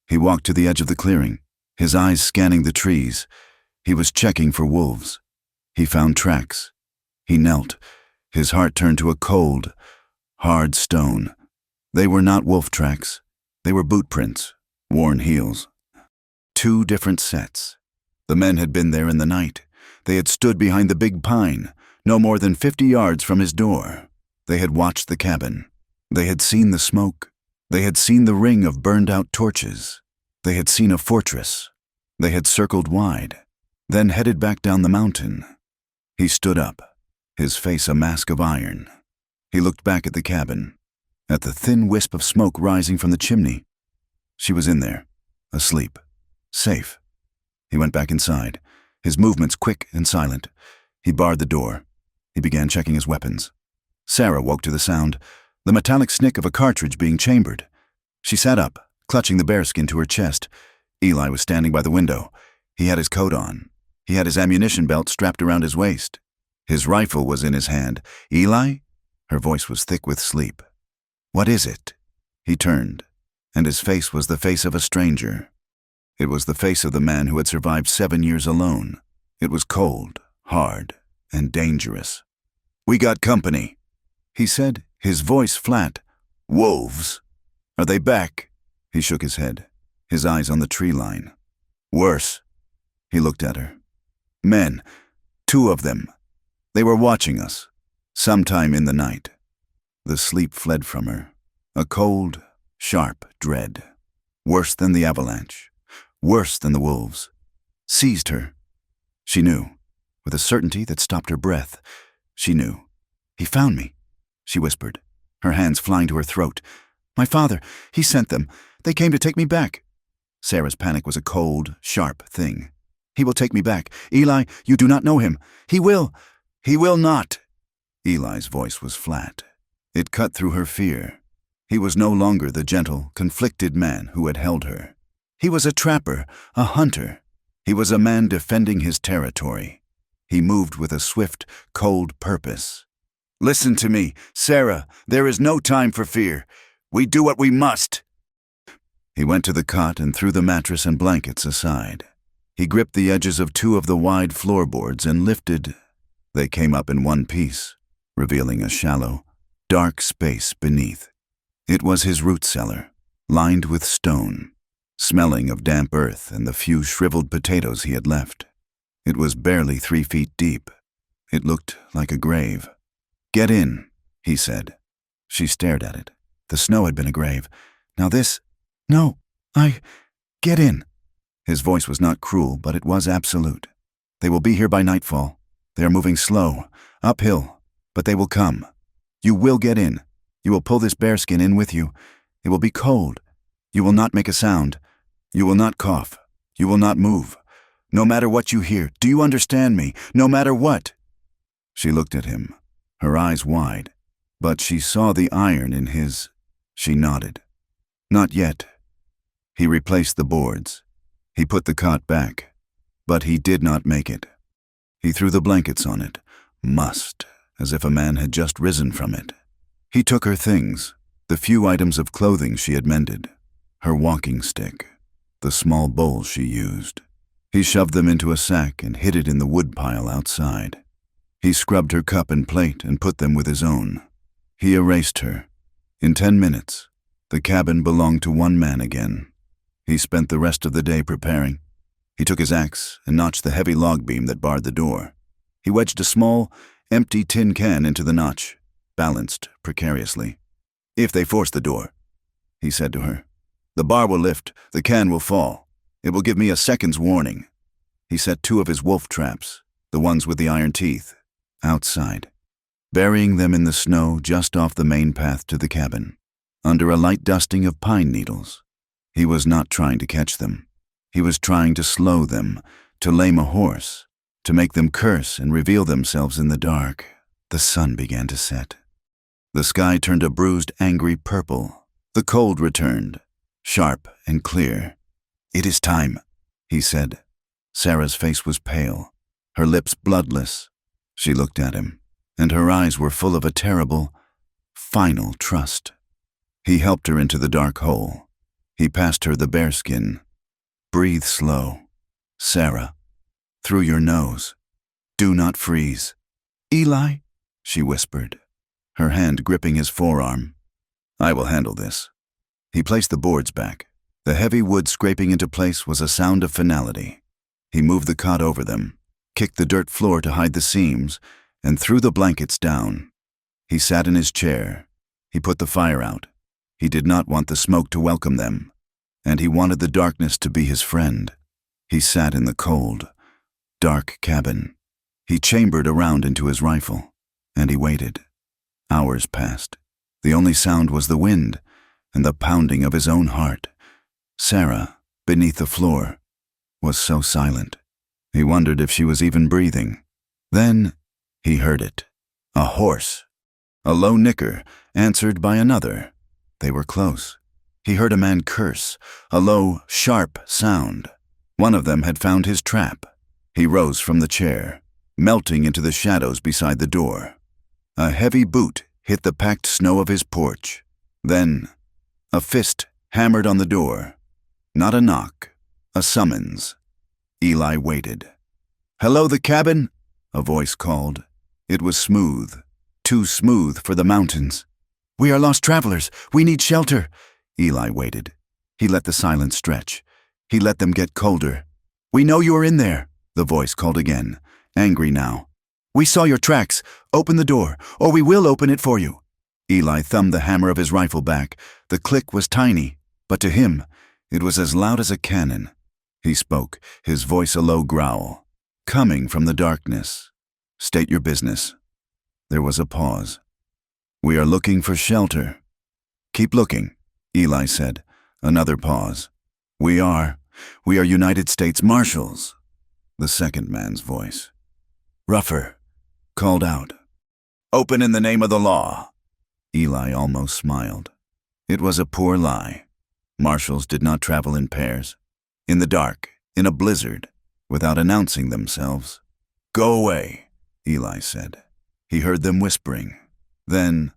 He walked to the edge of the clearing, his eyes scanning the trees. He was checking for wolves. He found tracks. He knelt. His heart turned to a cold, hard stone. They were not wolf tracks. They were boot prints, worn heels. 2 different sets. The men had been there in the night. They had stood behind the big pine, no more than 50 yards from his door. They had watched the cabin. They had seen the smoke. They had seen the ring of burned-out torches. They had seen a fortress. They had circled wide, then headed back down the mountain. He stood up, his face a mask of iron. He looked back at the cabin, at the thin wisp of smoke rising from the chimney. She was in there, asleep, safe. He went back inside, his movements quick and silent. He barred the door. He began checking his weapons. Sarah woke to the sound, the metallic snick of a cartridge being chambered. She sat up, clutching the bearskin to her chest. Eli was standing by the window. He had his coat on. He had his ammunition belt strapped around his waist. His rifle was in his hand. "Eli?" Her voice was thick with sleep. "What is it?" He turned, and his face was the face of a stranger. It was the face of the man who had survived 7 years alone. It was cold, hard, and dangerous. "We got company," he said, his voice flat. "Wolves. Are they back?" He shook his head, his eyes on the tree line. "Worse." He looked at her. "Men, 2 of them. They were watching us, sometime in the night." The sleep fled from her, a cold, sharp dread. Worse than the avalanche, worse than the wolves. Seized her. She knew, with a certainty that stopped her breath. She knew. "He found me," she whispered, her hands flying to her throat. "My father, he sent them. They came to take me back." Sarah's panic was a cold, sharp thing. He will take me back. Eli, you do not know him. He will not. Eli's voice was flat. It cut through her fear. He was no longer the gentle, conflicted man who had held her. He was a trapper, a hunter. He was a man defending his territory. He moved with a swift, cold purpose. Listen to me, Sarah. There is no time for fear. We do what we must. He went to the cot and threw the mattress and blankets aside. He gripped the edges of two of the wide floorboards and lifted. They came up in one piece, revealing a shallow, dark space beneath. It was his root cellar, lined with stone, smelling of damp earth and the few shriveled potatoes he had left. It was barely 3 feet deep. It looked like a grave. Get in, he said. She stared at it. The snow had been a grave. Now this... No, get in. His voice was not cruel, but it was absolute. They will be here by nightfall. They are moving slow, uphill, but they will come. You will get in. You will pull this bearskin in with you. It will be cold. You will not make a sound. You will not cough. You will not move. No matter what you hear, do you understand me? No matter what. She looked at him, her eyes wide, but she saw the iron in his. She nodded. Not yet. He replaced the boards. He put the cot back, but he did not make it. He threw the blankets on it, as if a man had just risen from it. He took her things, the few items of clothing she had mended, her walking stick, the small bowl she used. He shoved them into a sack and hid it in the woodpile outside. He scrubbed her cup and plate and put them with his own. He erased her. In 10 minutes, the cabin belonged to one man again. He spent the rest of the day preparing. He took his axe and notched the heavy log beam that barred the door. He wedged a small, empty tin can into the notch, balanced precariously. If they force the door, he said to her, the bar will lift, the can will fall. It will give me a second's warning. He set 2 of his wolf traps, the ones with the iron teeth, outside, burying them in the snow just off the main path to the cabin, under a light dusting of pine needles. He was not trying to catch them. He was trying to slow them, to lame a horse, to make them curse and reveal themselves in the dark. The sun began to set. The sky turned a bruised, angry purple. The cold returned, sharp and clear. It is time, he said. Sarah's face was pale, her lips bloodless. She looked at him, and her eyes were full of a terrible, final trust. He helped her into the dark hole. He passed her the bearskin. Breathe slow. Sarah, through your nose. Do not freeze. Eli, she whispered, her hand gripping his forearm. I will handle this. He placed the boards back. The heavy wood scraping into place was a sound of finality. He moved the cot over them, kicked the dirt floor to hide the seams, and threw the blankets down. He sat in his chair. He put the fire out. He did not want the smoke to welcome them, and he wanted the darkness to be his friend. He sat in the cold, dark cabin. He chambered around into his rifle, and he waited. Hours passed. The only sound was the wind and the pounding of his own heart. Sarah, beneath the floor, was so silent. He wondered if she was even breathing. Then he heard it. A horse. A low nicker, answered by another. They were close. He heard a man curse, a low, sharp sound. One of them had found his trap. He rose from the chair, melting into the shadows beside the door. A heavy boot hit the packed snow of his porch. Then, a fist hammered on the door. Not a knock, a summons. Eli waited. "Hello, the cabin?" a voice called. It was smooth, too smooth for the mountains. "We are lost travelers. We need shelter." Eli waited. He let the silence stretch. He let them get colder. "We know you are in there," the voice called again, angry now. "We saw your tracks. Open the door, or we will open it for you." Eli thumbed the hammer of his rifle back. The click was tiny, but to him, it was as loud as a cannon. He spoke, his voice a low growl, coming from the darkness. "State your business." There was a pause. "We are looking for shelter." "Keep looking," Eli said. Another pause. We are United States Marshals." The second man's voice. Rougher, called out. Open in the name of the law. Eli almost smiled. It was a poor lie. Marshals did not travel in pairs. In the dark, in a blizzard, without announcing themselves. Go away, Eli said. He heard them whispering. Then,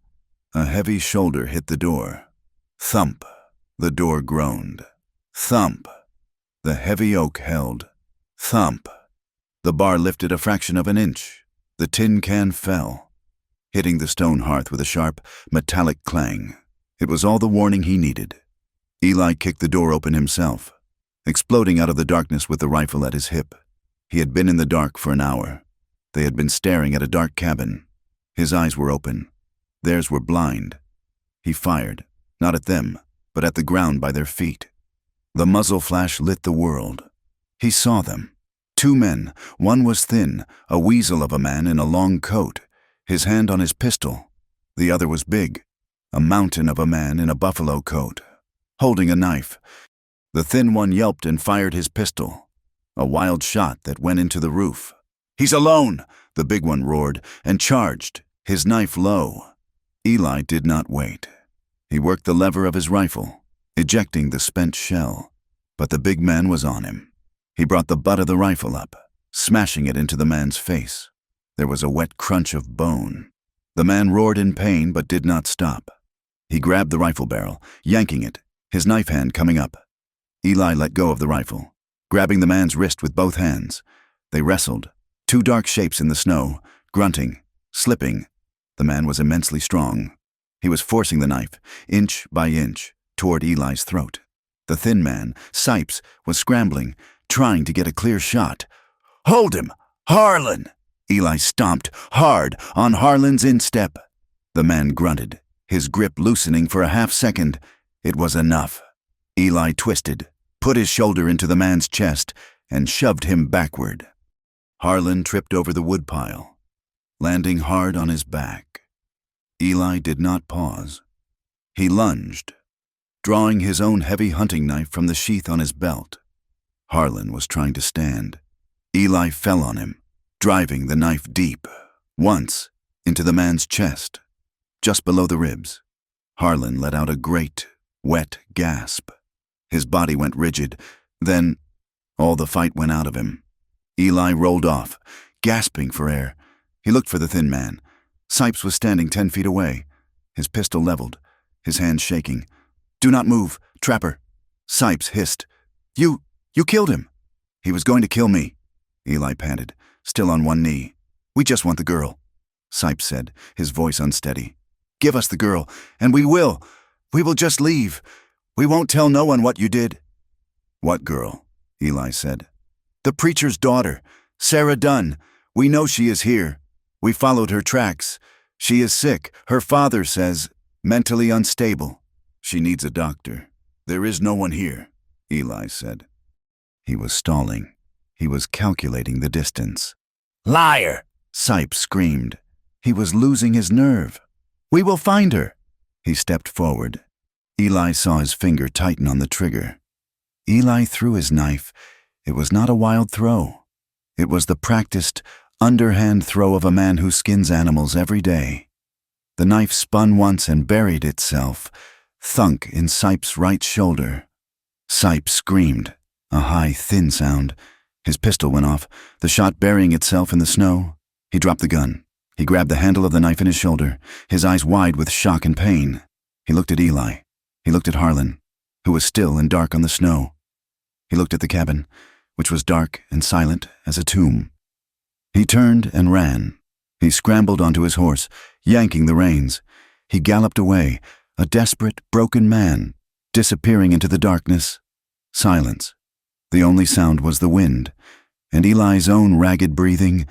a heavy shoulder hit the door. Thump. The door groaned. Thump. The heavy oak held. Thump. The bar lifted a fraction of an inch. The tin can fell, hitting the stone hearth with a sharp, metallic clang. It was all the warning he needed. Eli kicked the door open himself, exploding out of the darkness with the rifle at his hip. He had been in the dark for an hour. They had been staring at a dark cabin. His eyes were open. Theirs were blind. He fired, not at them, but at the ground by their feet. The muzzle flash lit the world. He saw them. 2 men. One was thin, a weasel of a man in a long coat, his hand on his pistol. The other was big, a mountain of a man in a buffalo coat, holding a knife. The thin one yelped and fired his pistol, a wild shot that went into the roof. He's alone, the big one roared, and charged, his knife low. Eli did not wait. He worked the lever of his rifle, ejecting the spent shell, but the big man was on him. He brought the butt of the rifle up, smashing it into the man's face. There was a wet crunch of bone. The man roared in pain but did not stop. He grabbed the rifle barrel, yanking it, his knife hand coming up. Eli let go of the rifle, grabbing the man's wrist with both hands. They wrestled, 2 dark shapes in the snow, grunting, slipping. The man was immensely strong. He was forcing the knife, inch by inch, toward Eli's throat. The thin man, Sipes, was scrambling, trying to get a clear shot. Hold him! Harlan! Eli stomped hard on Harlan's instep. The man grunted, his grip loosening for a half second. It was enough. Eli twisted, put his shoulder into the man's chest, and shoved him backward. Harlan tripped over the woodpile, landing hard on his back. Eli did not pause. He lunged, drawing his own heavy hunting knife from the sheath on his belt. Harlan was trying to stand. Eli fell on him, driving the knife deep, once, into the man's chest, just below the ribs. Harlan let out a great, wet gasp. His body went rigid. Then, all the fight went out of him. Eli rolled off, gasping for air. He looked for the thin man. Sipes was standing 10 feet away, his pistol leveled, his hands shaking. Do not move, Trapper. Sipes hissed. You killed him. He was going to kill me. Eli panted, still on one knee. We just want the girl, Sipes said, his voice unsteady. Give us the girl, and we will. We will just leave. We won't tell no one what you did. What girl? Eli said. The preacher's daughter, Sarah Dunn. We know she is here. We followed her tracks. She is sick, her father says, mentally unstable. She needs a doctor. There is no one here, Eli said. He was stalling. He was calculating the distance. Liar! Sipes screamed. He was losing his nerve. We will find her. He stepped forward. Eli saw his finger tighten on the trigger. Eli threw his knife. It was not a wild throw. It was the practiced, underhand throw of a man who skins animals every day. The knife spun once and buried itself, thunk in Sipes' right shoulder. Sipes screamed, a high, thin sound. His pistol went off, the shot burying itself in the snow. He dropped the gun. He grabbed the handle of the knife in his shoulder, his eyes wide with shock and pain. He looked at Eli. He looked at Harlan, who was still and dark on the snow. He looked at the cabin, which was dark and silent as a tomb. He turned and ran. He scrambled onto his horse, yanking the reins. He galloped away, a desperate, broken man, disappearing into the darkness. Silence. The only sound was the wind, and Eli's own ragged breathing.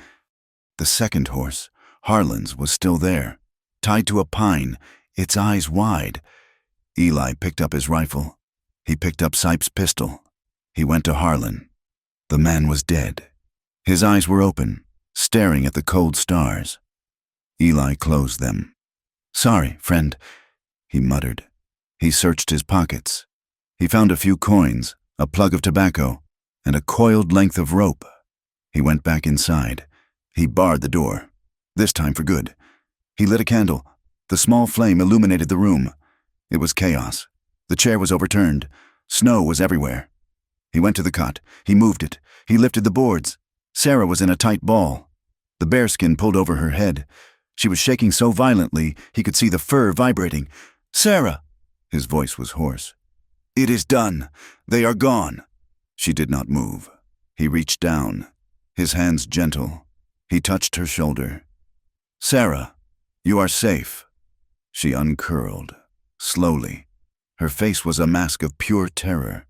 The second horse, Harlan's, was still there, tied to a pine, its eyes wide. Eli picked up his rifle. He picked up Sipes' pistol. He went to Harlan. The man was dead. His eyes were open, staring at the cold stars. Eli closed them. Sorry, friend, he muttered. He searched his pockets. He found a few coins, a plug of tobacco, and a coiled length of rope. He went back inside. He barred the door, this time for good. He lit a candle. The small flame illuminated the room. It was chaos. The chair was overturned. Snow was everywhere. He went to the cot. He moved it. He lifted the boards. Sarah was in a tight ball. The bearskin pulled over her head. She was shaking so violently he could see the fur vibrating. "Sarah!" His voice was hoarse. "It is done. They are gone." She did not move. He reached down, his hands gentle. He touched her shoulder. "Sarah, you are safe." She uncurled, slowly. Her face was a mask of pure terror.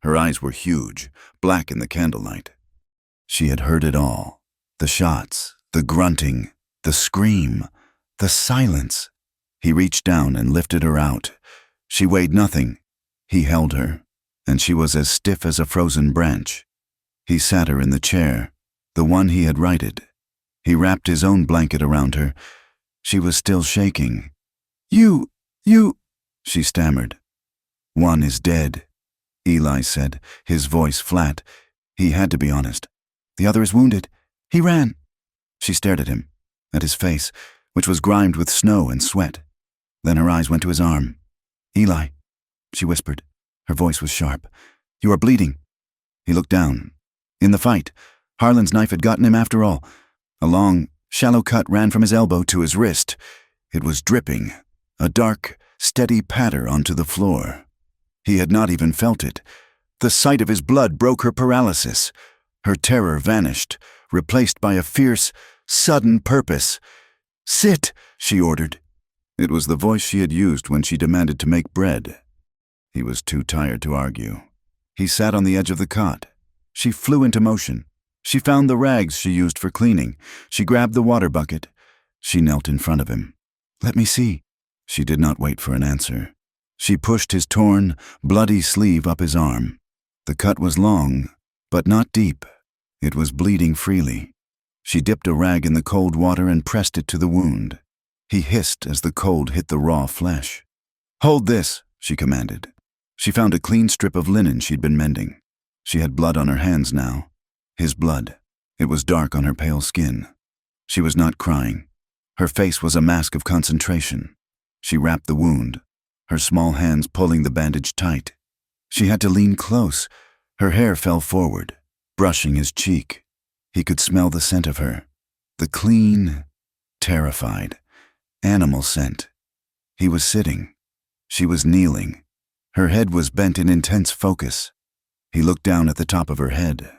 Her eyes were huge, black in the candlelight. She had heard it all. The shots, the grunting, the scream, the silence. He reached down and lifted her out. She weighed nothing. He held her, and she was as stiff as a frozen branch. He sat her in the chair, the one he had righted. He wrapped his own blanket around her. She was still shaking. You, she stammered. "One is dead," Eli said, his voice flat. He had to be honest. "The other is wounded. He ran." She stared at him, at his face, which was grimed with snow and sweat. Then her eyes went to his arm. "Eli," she whispered. Her voice was sharp. "You are bleeding." He looked down. In the fight, Harlan's knife had gotten him after all. A long, shallow cut ran from his elbow to his wrist. It was dripping, a dark, steady patter onto the floor. He had not even felt it. The sight of his blood broke her paralysis. Her terror vanished, replaced by a fierce, sudden purpose. "Sit," she ordered. It was the voice she had used when she demanded to make bread. He was too tired to argue. He sat on the edge of the cot. She flew into motion. She found the rags she used for cleaning. She grabbed the water bucket. She knelt in front of him. "Let me see." She did not wait for an answer. She pushed his torn, bloody sleeve up his arm. The cut was long, but not deep. It was bleeding freely. She dipped a rag in the cold water and pressed it to the wound. He hissed as the cold hit the raw flesh. "Hold this," she commanded. She found a clean strip of linen she'd been mending. She had blood on her hands now. His blood. It was dark on her pale skin. She was not crying. Her face was a mask of concentration. She wrapped the wound, her small hands pulling the bandage tight. She had to lean close. Her hair fell forward, brushing his cheek. He could smell the scent of her. The clean, terrified, animal scent. He was sitting. She was kneeling. Her head was bent in intense focus. He looked down at the top of her head.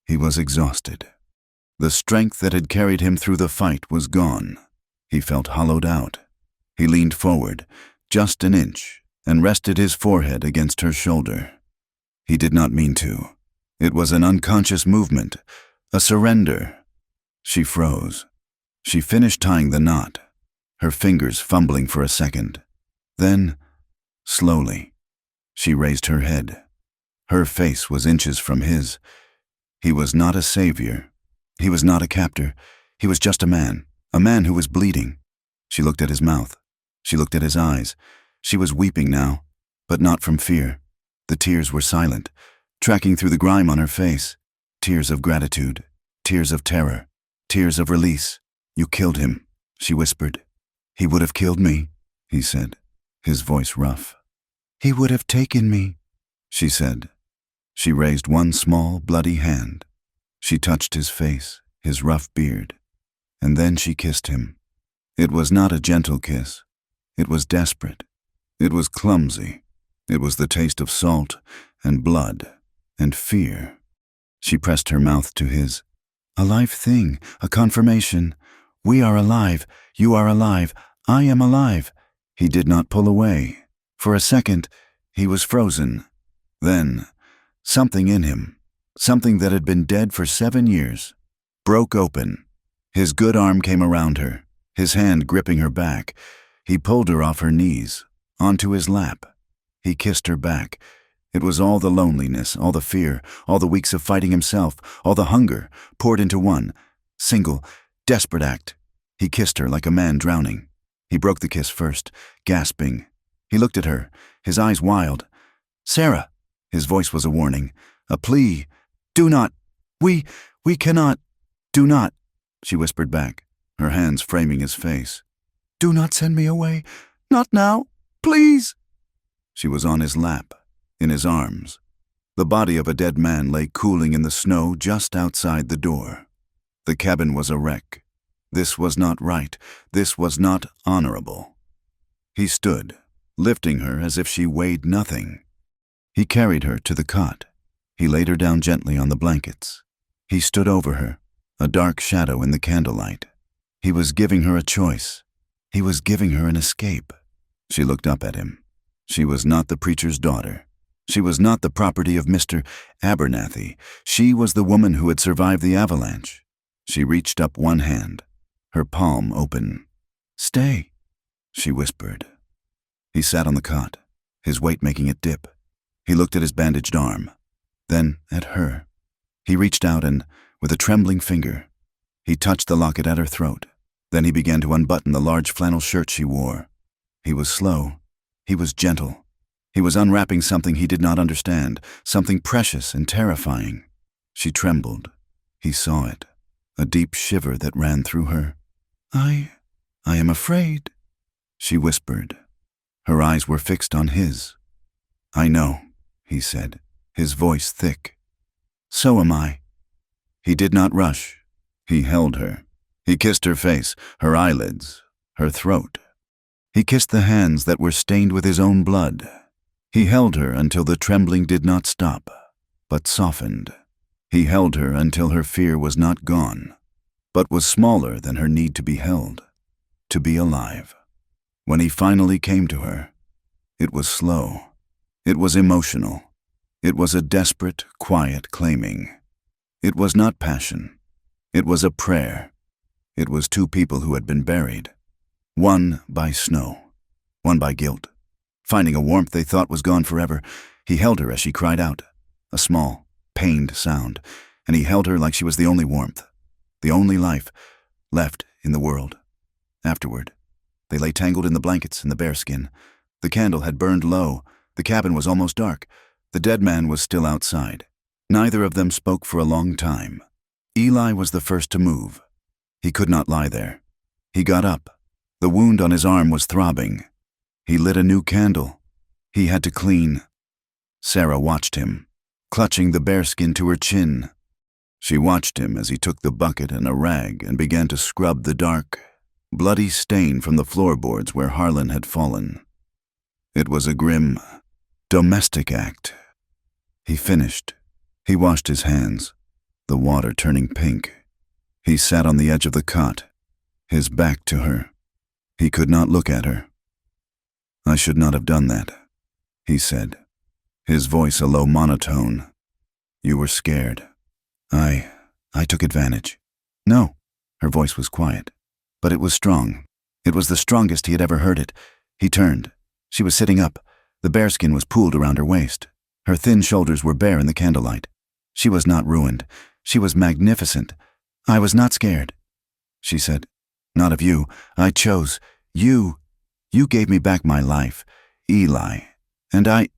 He was exhausted. The strength that had carried him through the fight was gone. He felt hollowed out. He leaned forward, just an inch, and rested his forehead against her shoulder. He did not mean to. It was an unconscious movement, a surrender. She froze. She finished tying the knot, her fingers fumbling for a second. Then, slowly, she raised her head. Her face was inches from his. He was not a savior. He was not a captor. He was just a man who was bleeding. She looked at his mouth. She looked at his eyes. She was weeping now, but not from fear. The tears were silent, tracking through the grime on her face. Tears of gratitude, tears of terror, tears of release. "You killed him," she whispered. "He would have killed me," he said, his voice rough. "He would have taken me," she said. She raised one small, bloody hand. She touched his face, his rough beard, and then she kissed him. It was not a gentle kiss. It was desperate. It was clumsy. It was the taste of salt and blood and fear. She pressed her mouth to his. "A live thing, a confirmation. We are alive. You are alive. I am alive." He did not pull away. For a second, he was frozen. Then, something in him, something that had been dead for 7 years, broke open. His good arm came around her, his hand gripping her back. He pulled her off her knees, onto his lap. He kissed her back. It was all the loneliness, all the fear, all the weeks of fighting himself, all the hunger, poured into one, single, desperate act. He kissed her like a man drowning. He broke the kiss first, gasping. He looked at her, his eyes wild. "Sarah," his voice was a warning, a plea. "Do not. We We cannot. Do not, she whispered back, her hands framing his face. Do not send me away. Not now. Please. She was on his lap, in his arms. The body of a dead man lay cooling in the snow just outside the door. The cabin was a wreck. This was not right. This was not honorable. He stood, lifting her as if she weighed nothing. He carried her to the cot. He laid her down gently on the blankets. He stood over her, a dark shadow in the candlelight. He was giving her a choice. He was giving her an escape. She looked up at him. She was not the preacher's daughter. She was not the property of Mr. Abernathy. She was the woman who had survived the avalanche. She reached up one hand, her palm open. Stay, she whispered. He sat on the cot, his weight making it dip. He looked at his bandaged arm, then at her. He reached out and, with a trembling finger, he touched the locket at her throat. Then he began to unbutton the large flannel shirt she wore. He was slow. He was gentle. He was unwrapping something he did not understand, something precious and terrifying. She trembled. He saw it, a deep shiver that ran through her. I am afraid, she whispered. Her eyes were fixed on his. I know, he said, his voice thick. So am I. He did not rush. He held her. He kissed her face, her eyelids, her throat. He kissed the hands that were stained with his own blood. He held her until the trembling did not stop, but softened. He held her until her fear was not gone, but was smaller than her need to be held, to be alive. When he finally came to her, it was slow. It was emotional. It was a desperate, quiet claiming. It was not passion. It was a prayer. It was two people who had been buried. One by snow, one by guilt. Finding a warmth they thought was gone forever, he held her as she cried out, a small, pained sound, and he held her like she was the only warmth, the only life left in the world. Afterward, they lay tangled in the blankets and the bearskin. The candle had burned low. The cabin was almost dark. The dead man was still outside. Neither of them spoke for a long time. Eli was the first to move. He could not lie there. He got up. The wound on his arm was throbbing. He lit a new candle. He had to clean. Sarah watched him, clutching the bearskin to her chin. She watched him as he took the bucket and a rag and began to scrub the dark, bloody stain from the floorboards where Harlan had fallen. It was a grim, domestic act. He finished. He washed his hands, the water turning pink. He sat on the edge of the cot, his back to her. He could not look at her. I should not have done that, he said, his voice a low monotone. You were scared. I took advantage. No, her voice was quiet, but it was strong. It was the strongest he had ever heard it. He turned. She was sitting up. The bearskin was pooled around her waist. Her thin shoulders were bare in the candlelight. She was not ruined. She was magnificent. I was not scared, she said. Not of you. I chose. You. You gave me back my life, Eli. And I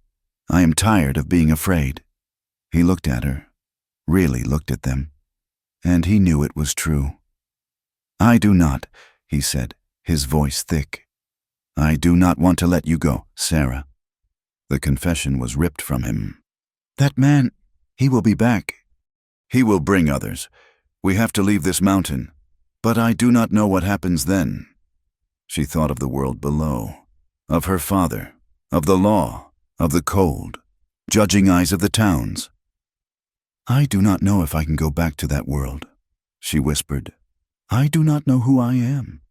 am tired of being afraid. He looked at her, really looked at them, and he knew it was true. I do not, he said, his voice thick. I do not want to let you go, Sarah. The confession was ripped from him. That man, he will be back. He will bring others. We have to leave this mountain. But I do not know what happens then. She thought of the world below, of her father, of the law, of the cold, judging eyes of the towns. I do not know if I can go back to that world, she whispered. I do not know who I am.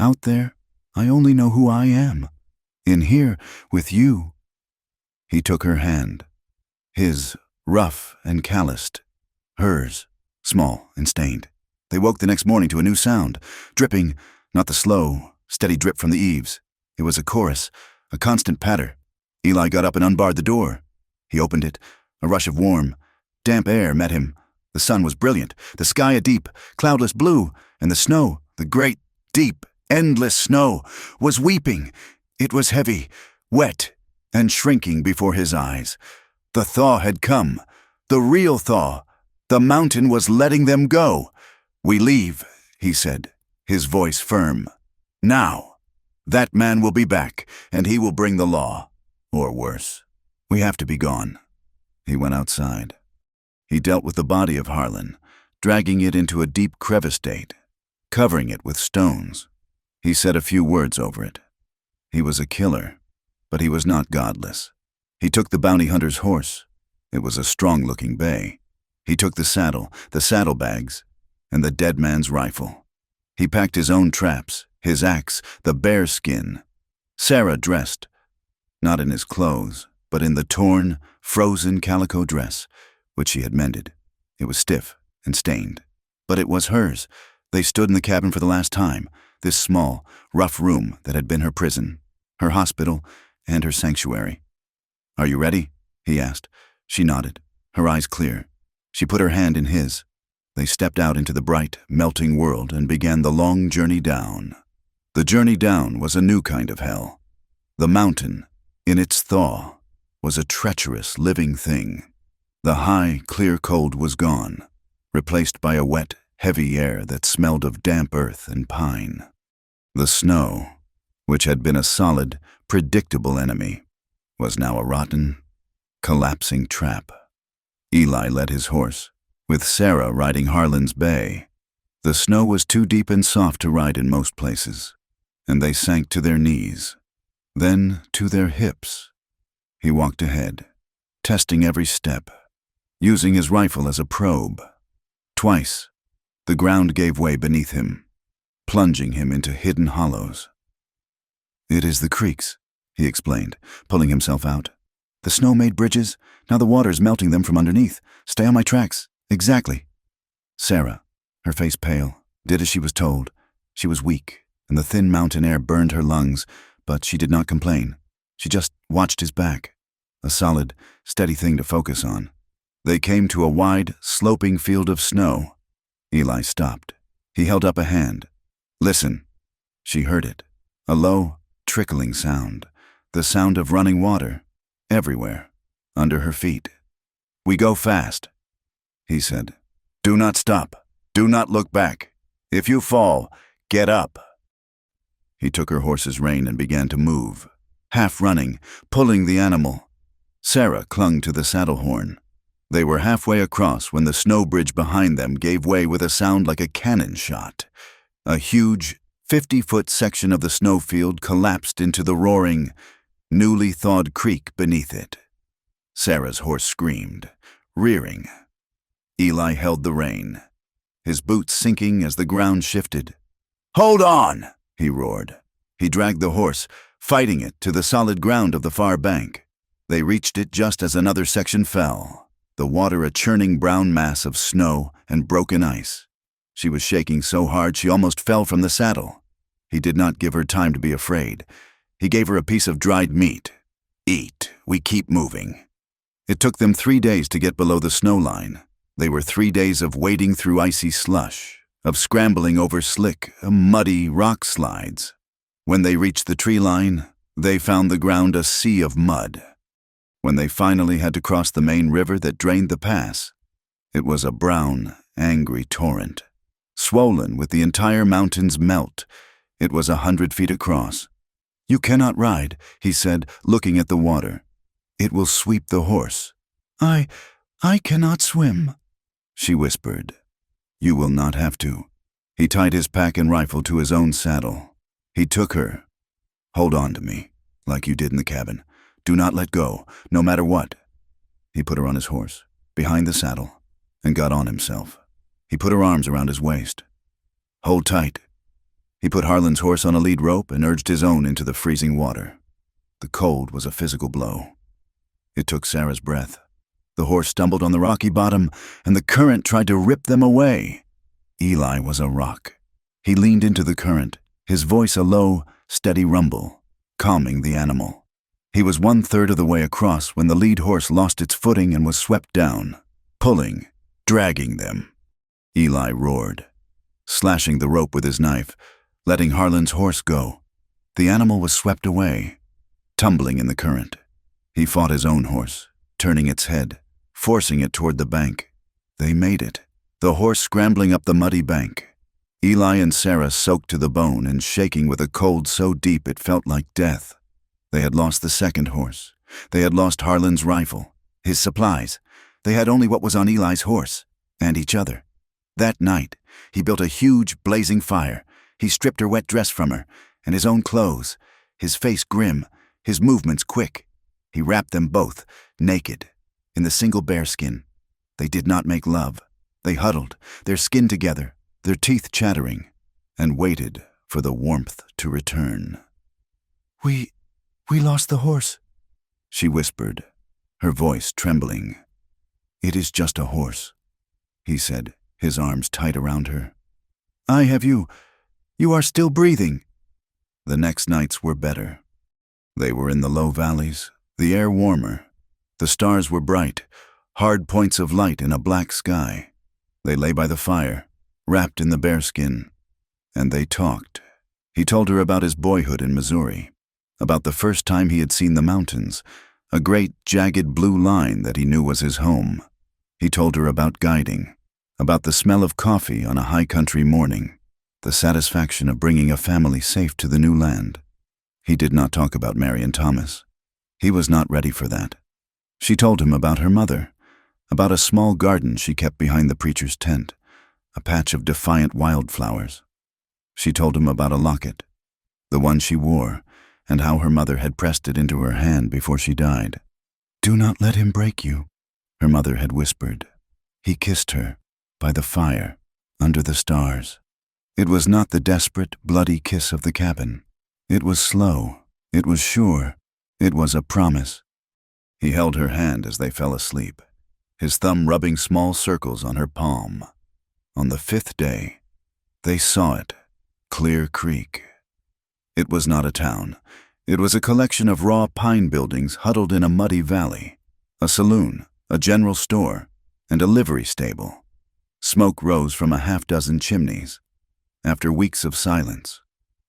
Out there, I only know who I am. In here, with you. He took her hand, his rough and calloused, hers small and stained. They woke the next morning to a new sound, dripping, not the slow, steady drip from the eaves. It was a chorus, a constant patter. Eli got up and unbarred the door. He opened it. A rush of warm, damp air met him. The sun was brilliant, the sky a deep, cloudless blue, and the snow, the great, deep, endless snow, was weeping. It was heavy, wet, and shrinking before his eyes. The thaw had come, the real thaw, The mountain was letting them go. "We leave," he said, his voice firm. "Now. That man will be back, and he will bring the law. Or worse. We have to be gone." He went outside. He dealt with the body of Harlan, dragging it into a deep crevice date, covering it with stones. He said a few words over it. He was a killer, but he was not godless. He took the bounty hunter's horse. It was a strong-looking bay. He took the saddlebags, and the dead man's rifle. He packed his own traps, his axe, the bear skin. Sarah dressed, not in his clothes, but in the torn, frozen calico dress, which she had mended. It was stiff and stained, but it was hers. They stood in the cabin for the last time, this small, rough room that had been her prison, her hospital, and her sanctuary. "Are you ready?" he asked. She nodded, her eyes clear. She put her hand in his. They stepped out into the bright, melting world and began the long journey down. The journey down was a new kind of hell. The mountain, in its thaw, was a treacherous, living thing. The high, clear cold was gone, replaced by a wet, heavy air that smelled of damp earth and pine. The snow, which had been a solid, predictable enemy, was now a rotten, collapsing trap. Eli led his horse, with Sarah riding Harlan's bay. The snow was too deep and soft to ride in most places, and they sank to their knees, then to their hips. He walked ahead, testing every step, using his rifle as a probe. Twice, the ground gave way beneath him, plunging him into hidden hollows. "It is the creeks," he explained, pulling himself out. "The snow made bridges. Now the water's melting them from underneath. Stay on my tracks." "Exactly." Sarah, her face pale, did as she was told. She was weak, and the thin mountain air burned her lungs, but she did not complain. She just watched his back, a solid, steady thing to focus on. They came to a wide, sloping field of snow. Eli stopped. He held up a hand. "Listen." She heard it, a low, trickling sound, the sound of running water, everywhere, under her feet. "We go fast," he said. "Do not stop. Do not look back. If you fall, get up." He took her horse's rein and began to move, half running, pulling the animal. Sarah clung to the saddle horn. They were halfway across when the snow bridge behind them gave way with a sound like a cannon shot. A huge, 50-foot section of the snowfield collapsed into the roaring, newly thawed creek beneath it. Sarah's horse screamed, rearing. Eli held the rein, his boots sinking as the ground shifted. "Hold on!" he roared. He dragged the horse, fighting it to the solid ground of the far bank. They reached it just as another section fell, the water a churning brown mass of snow and broken ice. She was shaking so hard she almost fell from the saddle. He did not give her time to be afraid. He gave her a piece of dried meat. "Eat. We keep moving." It took them 3 days to get below the snow line. They were 3 days of wading through icy slush, of scrambling over slick, muddy rock slides. When they reached the tree line, they found the ground a sea of mud. When they finally had to cross the main river that drained the pass, it was a brown, angry torrent. Swollen with the entire mountain's melt, it was 100 feet across. "You cannot ride," he said, looking at the water. "It will sweep the horse." I cannot swim," she whispered. "You will not have to." He tied his pack and rifle to his own saddle. He took her. "Hold on to me, like you did in the cabin. Do not let go, no matter what." He put her on his horse, behind the saddle, and got on himself. He put her arms around his waist. "Hold tight." He put Harlan's horse on a lead rope and urged his own into the freezing water. The cold was a physical blow. It took Sarah's breath. The horse stumbled on the rocky bottom, and the current tried to rip them away. Eli was a rock. He leaned into the current, his voice a low, steady rumble, calming the animal. He was 1/3 of the way across when the lead horse lost its footing and was swept down, pulling, dragging them. Eli roared, slashing the rope with his knife, letting Harlan's horse go. The animal was swept away, tumbling in the current. He fought his own horse, turning its head, forcing it toward the bank. They made it, the horse scrambling up the muddy bank. Eli and Sarah soaked to the bone and shaking with a cold so deep it felt like death. They had lost the second horse. They had lost Harlan's rifle, his supplies. They had only what was on Eli's horse, and each other. That night, he built a huge, blazing fire. He stripped her wet dress from her, and his own clothes, his face grim, his movements quick. He wrapped them both, naked, in the single bearskin. They did not make love. They huddled, their skin together, their teeth chattering, and waited for the warmth to return. We lost the horse," she whispered, her voice trembling. "It is just a horse," he said, his arms tight around her. "I have you. You are still breathing." The next nights were better. They were in the low valleys, the air warmer. The stars were bright, hard points of light in a black sky. They lay by the fire, wrapped in the bearskin, and they talked. He told her about his boyhood in Missouri, about the first time he had seen the mountains, a great, jagged blue line that he knew was his home. He told her about guiding, about the smell of coffee on a high-country morning, the satisfaction of bringing a family safe to the new land. He did not talk about Mary and Thomas. He was not ready for that. She told him about her mother, about a small garden she kept behind the preacher's tent, a patch of defiant wildflowers. She told him about a locket, the one she wore, and how her mother had pressed it into her hand before she died. "Do not let him break you," her mother had whispered. He kissed her, by the fire, under the stars. It was not the desperate, bloody kiss of the cabin. It was slow. It was sure. It was a promise. He held her hand as they fell asleep, his thumb rubbing small circles on her palm. On the 5th day, they saw it, Clear Creek. It was not a town. It was a collection of raw pine buildings huddled in a muddy valley, a saloon, a general store, and a livery stable. Smoke rose from a half-dozen chimneys. After weeks of silence,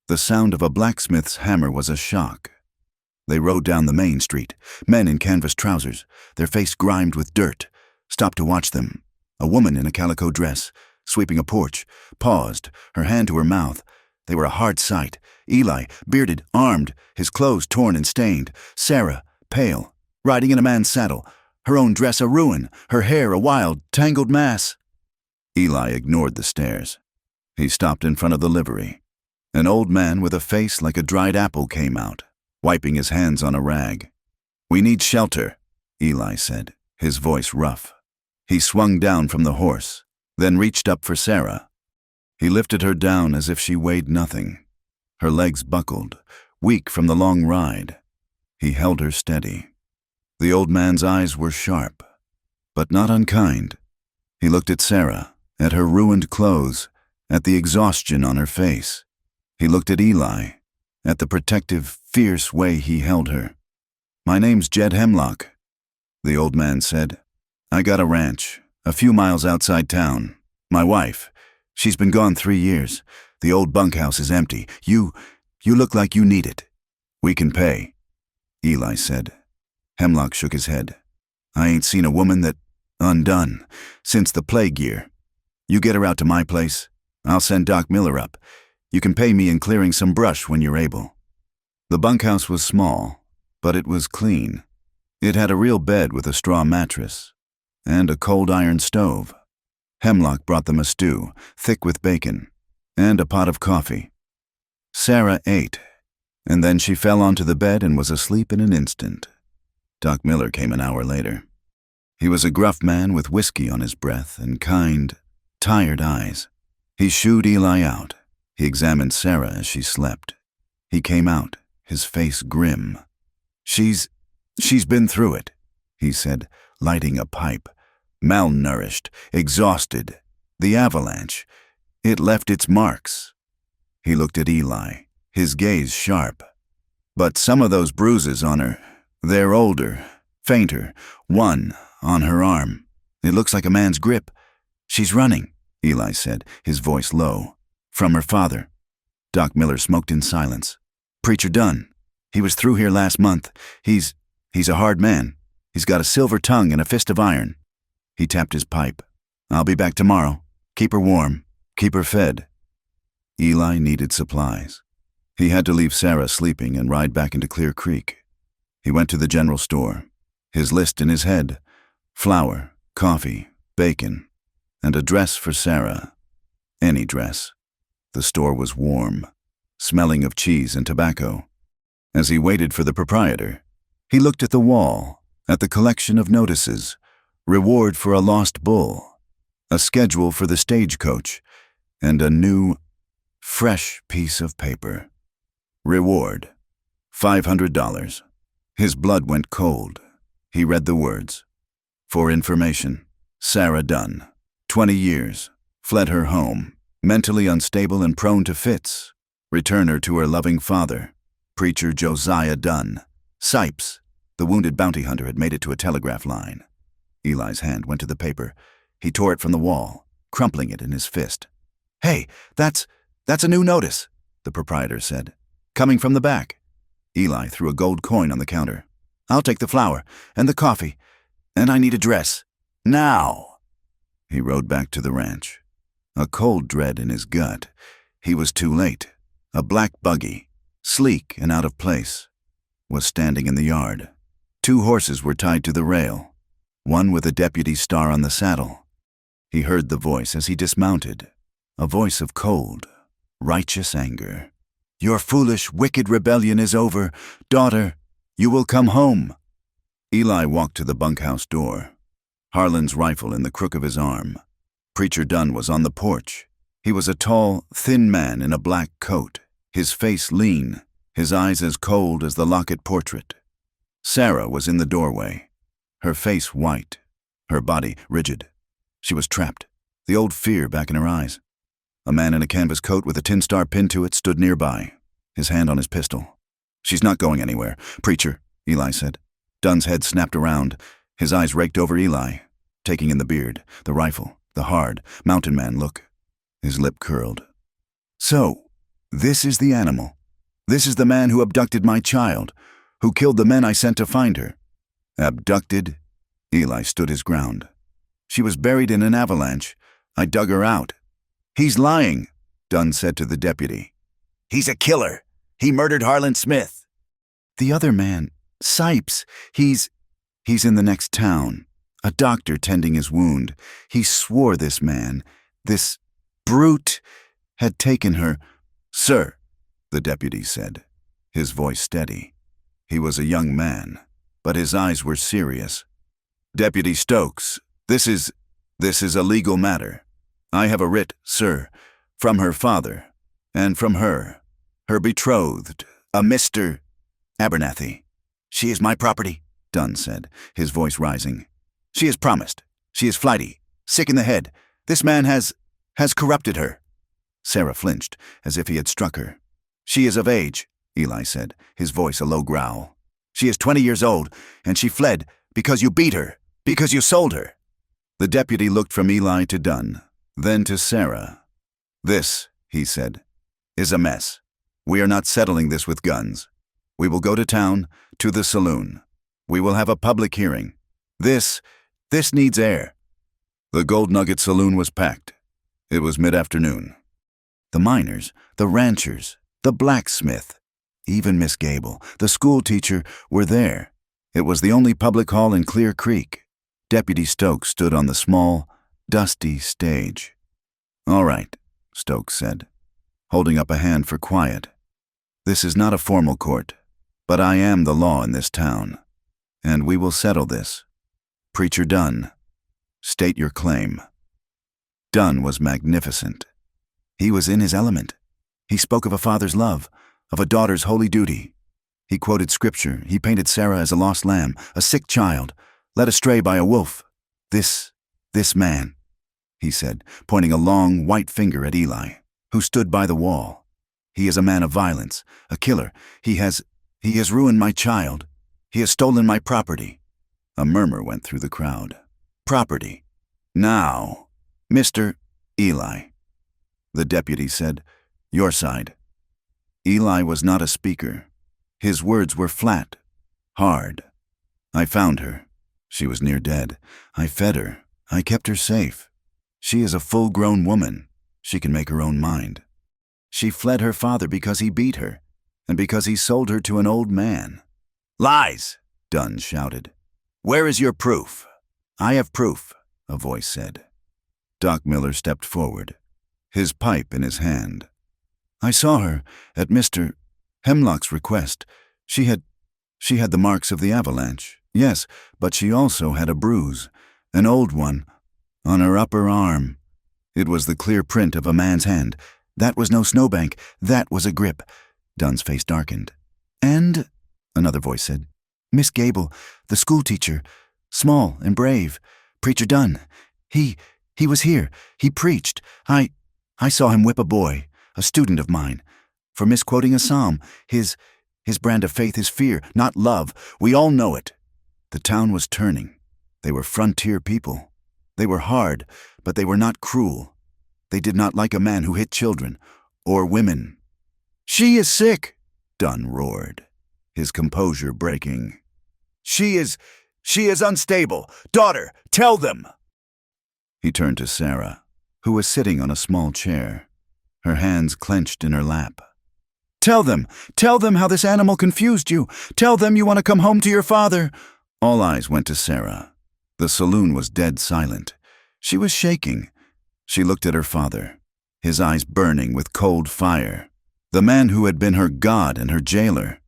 the sound of a blacksmith's hammer was a shock. They rode down the main street, men in canvas trousers, their face grimed with dirt, stopped to watch them. A woman in a calico dress, sweeping a porch, paused, her hand to her mouth. They were a hard sight. Eli, bearded, armed, his clothes torn and stained. Sarah, pale, riding in a man's saddle, her own dress a ruin, her hair a wild, tangled mass. Eli ignored the stares. He stopped in front of the livery. An old man with a face like a dried apple came out, wiping his hands on a rag. "We need shelter," Eli said, his voice rough. He swung down from the horse, then reached up for Sarah. He lifted her down as if she weighed nothing. Her legs buckled, weak from the long ride. He held her steady. The old man's eyes were sharp, but not unkind. He looked at Sarah, at her ruined clothes, at the exhaustion on her face. He looked at Eli, at the protective, fierce way he held her. "My name's Jed Hemlock," the old man said. "I got a ranch, a few miles outside town. My wife, she's been gone 3 years. The old bunkhouse is empty. You look like you need it. We can pay," Eli said. Hemlock shook his head. "I ain't seen a woman that undone since the plague year. You get her out to my place. I'll send Doc Miller up. You can pay me in clearing some brush when you're able." The bunkhouse was small, but it was clean. It had a real bed with a straw mattress and a cold iron stove. Hemlock brought them a stew, thick with bacon, and a pot of coffee. Sarah ate, and then she fell onto the bed and was asleep in an instant. Doc Miller came an hour later. He was a gruff man with whiskey on his breath and kind, tired eyes. He shooed Eli out. He examined Sarah as she slept. He came out, his face grim. She's been through it," he said, lighting a pipe. "Malnourished, exhausted. The avalanche. It left its marks." He looked at Eli, his gaze sharp. "But some of those bruises on her, they're older, fainter. One on her arm. It looks like a man's grip. She's running," Eli said, his voice low. "From her father." Doc Miller smoked in silence. "Preacher Dunn. He was through here last month. He's a hard man. He's got a silver tongue and a fist of iron." He tapped his pipe. I'll be back tomorrow. Keep her warm. Keep her fed. Eli needed supplies. He had to leave Sarah sleeping and ride back into Clear Creek. He went to the general store, his list in his head: flour, coffee, bacon, and a dress for Sarah. Any dress. The store was warm, smelling of cheese and tobacco. As he waited for the proprietor, he looked at the wall, at the collection of notices: reward for a lost bull, a schedule for the stagecoach, and a new, fresh piece of paper. Reward, $500. His blood went cold. He read the words: for information, Sarah Dunn, 20 years, fled her home, mentally unstable and prone to fits. Return her to her loving father, Preacher Josiah Dunn. Sipes, the wounded bounty hunter, had made it to a telegraph line. Eli's hand went to the paper. He tore it from the wall, crumpling it in his fist. "Hey, that's a new notice," the proprietor said. "Coming from the back." Eli threw a gold coin on the counter. "I'll take the flour and the coffee, and I need a dress. Now!" He rode back to the ranch, a cold dread in his gut. He was too late. A black buggy, sleek and out of place, was standing in the yard. 2 horses were tied to the rail, one with a deputy's star on the saddle. He heard the voice as he dismounted, a voice of cold, righteous anger. "Your foolish, wicked rebellion is over. Daughter, you will come home." Eli walked to the bunkhouse door, Harlan's rifle in the crook of his arm. Preacher Dunn was on the porch. He was a tall, thin man in a black coat, his face lean, his eyes as cold as the Lockett portrait. Sarah was in the doorway, her face white, her body rigid. She was trapped, the old fear back in her eyes. A man in a canvas coat with a tin star pinned to it stood nearby, his hand on his pistol. "She's not going anywhere, Preacher," Eli said. Dunn's head snapped around, his eyes raked over Eli, taking in the beard, the rifle, the hard, mountain man look. His lip curled. "So, this is the animal. This is the man who abducted my child, who killed the men I sent to find her." "Abducted?" Eli stood his ground. "She was buried in an avalanche. I dug her out." "He's lying," Dunn said to the deputy. "He's a killer. He murdered Harlan Smith." "The other man, Sipes, he's in the next town, a doctor tending his wound. He swore this man, this brute, had taken her." "Sir," the deputy said, his voice steady. He was a young man, but his eyes were serious. "Deputy Stokes, this is a legal matter. I have a writ, sir, from her father, and from her betrothed, a Mr. Abernathy." "She is my property," Dunn said, his voice rising. "She has promised. She is flighty, sick in the head. This man has corrupted her." Sarah flinched, as if he had struck her. "She is of age," Eli said, his voice a low growl. "She is 20 years old, and she fled because you beat her, because you sold her." The deputy looked from Eli to Dunn, then to Sarah. "This," he said, "is a mess. We are not settling this with guns. We will go to town, to the saloon. We will have a public hearing. This needs air." The Gold Nugget Saloon was packed. It was mid-afternoon. The miners, the ranchers, the blacksmith, even Miss Gable, the school teacher, were there. It was the only public hall in Clear Creek. Deputy Stokes stood on the small, dusty stage. "All right," Stokes said, holding up a hand for quiet. "This is not a formal court, but I am the law in this town, and we will settle this. Preacher Dunn, state your claim." Dunn was magnificent. He was in his element. He spoke of a father's love, of a daughter's holy duty. He quoted scripture. He painted Sarah as a lost lamb, a sick child, led astray by a wolf. This man," he said, pointing a long, white finger at Eli, who stood by the wall. "He is a man of violence, a killer. He has ruined my child. He has stolen my property." A murmur went through the crowd. "Property. Now, Mr. Eli," the deputy said, "your side." Eli was not a speaker. His words were flat, hard. "I found her. She was near dead. I fed her. I kept her safe. She is a full-grown woman. She can make her own mind. She fled her father because he beat her, and because he sold her to an old man." "Lies!" Dunn shouted. "Where is your proof?" "I have proof," a voice said. Doc Miller stepped forward, his pipe in his hand. "I saw her at Mr. Hemlock's request. She had the marks of the Avalanche. Yes, but she also had a bruise, an old one, on her upper arm. It was the clear print of a man's hand. That was no snowbank. That was a grip." Dunn's face darkened. "And," another voice said, "Miss Gable, the schoolteacher, small and brave. Preacher Dunn. He was here. He preached. I saw him whip a boy, a student of mine, for misquoting a psalm. His brand of faith is fear, not love. We all know it." The town was turning. They were frontier people. They were hard, but they were not cruel. They did not like a man who hit children or women. "She is sick," Dunn roared, his composure breaking. She is unstable. Daughter, tell them." He turned to Sarah, who was sitting on a small chair, her hands clenched in her lap. Tell them how this animal confused you. Tell them you want to come home to your father." All eyes went to Sarah. The saloon was dead silent. She was shaking. She looked at her father, his eyes burning with cold fire, the man who had been her god and her jailer.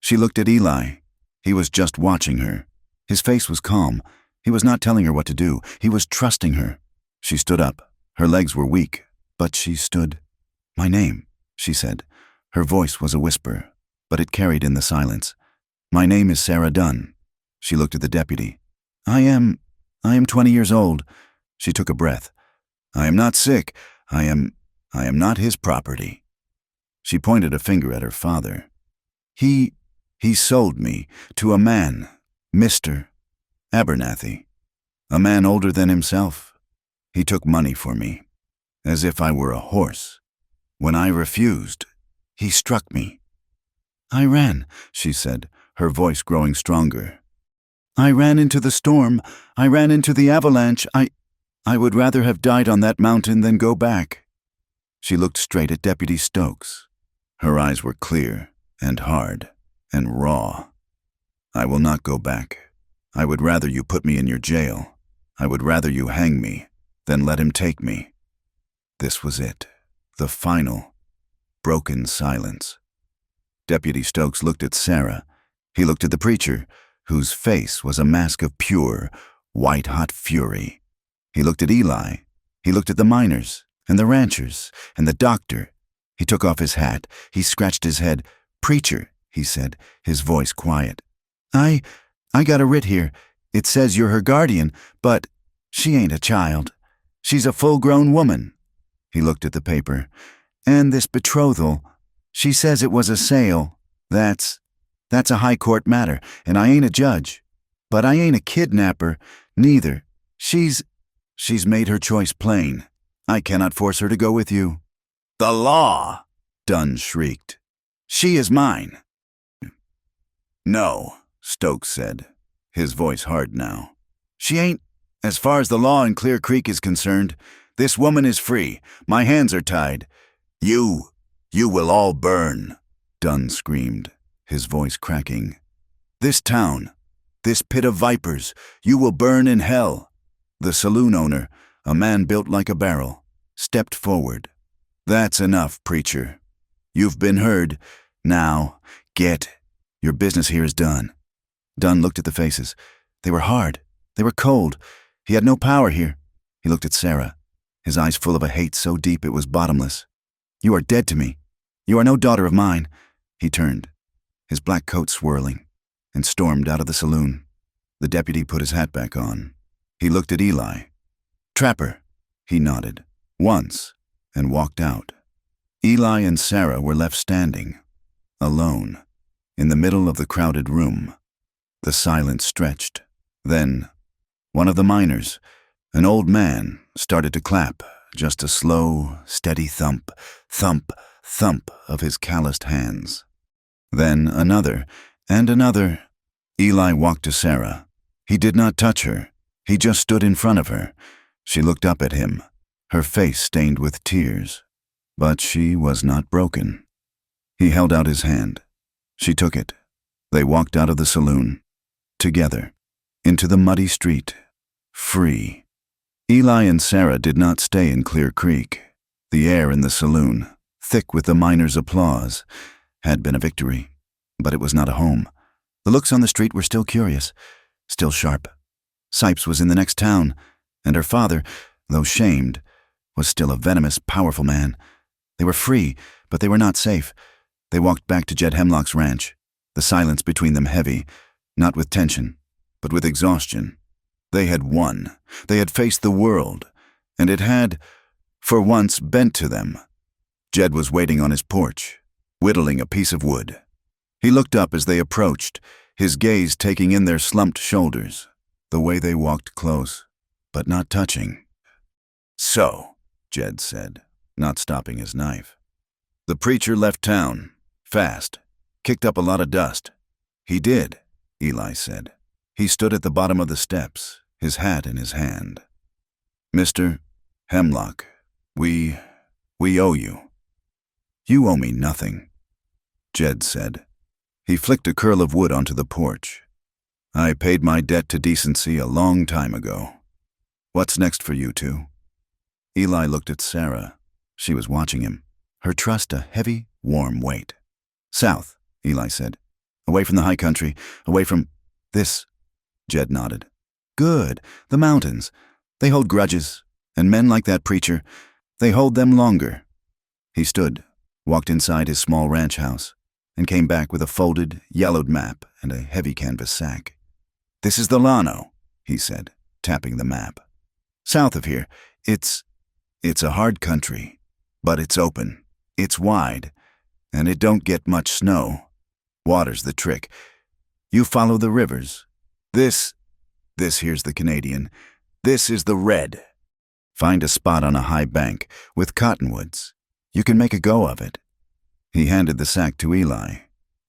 She looked at Eli. He was just watching her. His face was calm. He was not telling her what to do. He was trusting her. She stood up. Her legs were weak, but she stood. "My name," she said. Her voice was a whisper, but it carried in the silence. "My name is Sarah Dunn." She looked at the deputy. I am 20 years old." She took a breath. "I am not sick. I am not his property." She pointed a finger at her father. He sold me to a man, Mr. Abernathy, a man older than himself. He took money for me, as if I were a horse. When I refused, he struck me. "I ran," she said, her voice growing stronger. "I ran into the storm. I ran into the avalanche. I would rather have died on that mountain than go back." She looked straight at Deputy Stokes. Her eyes were clear and hard and raw. "I will not go back. I would rather you put me in your jail. I would rather you hang me than let him take me." This was it, the final, broken silence. Deputy Stokes looked at Sarah. He looked at the preacher, whose face was a mask of pure, white-hot fury. He looked at Eli. He looked at the miners and the ranchers and the doctor. He took off his hat. He scratched his head. "Preacher," he said, his voice quiet. I got a writ here. It says you're her guardian, but she ain't a child. She's a full-grown woman." He looked at the paper. "And this betrothal, she says it was a sale. That's a high court matter, and I ain't a judge. But I ain't a kidnapper, neither. She's made her choice plain. I cannot force her to go with you." "The law!" Dunn shrieked. "She is mine." "No," Stokes said, his voice hard now. "She ain't, as far as the law in Clear Creek is concerned. This woman is free. My hands are tied. You will all burn," Dunn screamed, his voice cracking. "This town, this pit of vipers, you will burn in hell." The saloon owner, a man built like a barrel, stepped forward. "That's enough, preacher. You've been heard. Now, get. Your business here is done." Dunn looked at the faces. They were hard. They were cold. He had no power here. He looked at Sarah, his eyes full of a hate so deep it was bottomless. "You are dead to me. You are no daughter of mine." He turned, his black coat swirling, and stormed out of the saloon. The deputy put his hat back on. He looked at Eli. "Trapper," he nodded, once, and walked out. Eli and Sarah were left standing, alone, in the middle of the crowded room. The silence stretched. Then, one of the miners, an old man, started to clap, just a slow, steady thump, thump, thump of his calloused hands. Then another, and another. Eli walked to Sarah. He did not touch her. He just stood in front of her. She looked up at him, her face stained with tears. But she was not broken. He held out his hand. She took it. They walked out of the saloon, together, into the muddy street, free. Eli and Sarah did not stay in Clear Creek. The air in the saloon, thick with the miners' applause, had been a victory, but it was not a home. The looks on the street were still curious, still sharp. Sipes was in the next town, and her father, though shamed, was still a venomous, powerful man. They were free, but they were not safe. They walked back to Jed Hemlock's ranch, the silence between them heavy, not with tension, but with exhaustion. They had won. They had faced the world, and it had, for once, bent to them. Jed was waiting on his porch, whittling a piece of wood. He looked up as they approached, his gaze taking in their slumped shoulders, the way they walked close, but not touching. "So," Jed said, not stopping his knife. "The preacher left town, fast, kicked up a lot of dust." "He did," Eli said. He stood at the bottom of the steps, his hat in his hand. "Mr. Hemlock, we owe you." "You owe me nothing," Jed said. He flicked a curl of wood onto the porch. "I paid my debt to decency a long time ago. What's next for you two?" Eli looked at Sarah. She was watching him, her trust a heavy, warm weight. "South," Eli said. "Away from the high country, away from this." Jed nodded. "Good. The mountains. They hold grudges, and men like that preacher, they hold them longer." He stood, walked inside his small ranch house, and came back with a folded, yellowed map and a heavy canvas sack. "This is the Llano," he said, tapping the map. "South of here, it's a hard country, but it's open, it's wide, and it don't get much snow. Water's the trick. You follow the rivers. This here's the Canadian. This is the red. Find a spot on a high bank with cottonwoods. You can make a go of it." He handed the sack to Eli.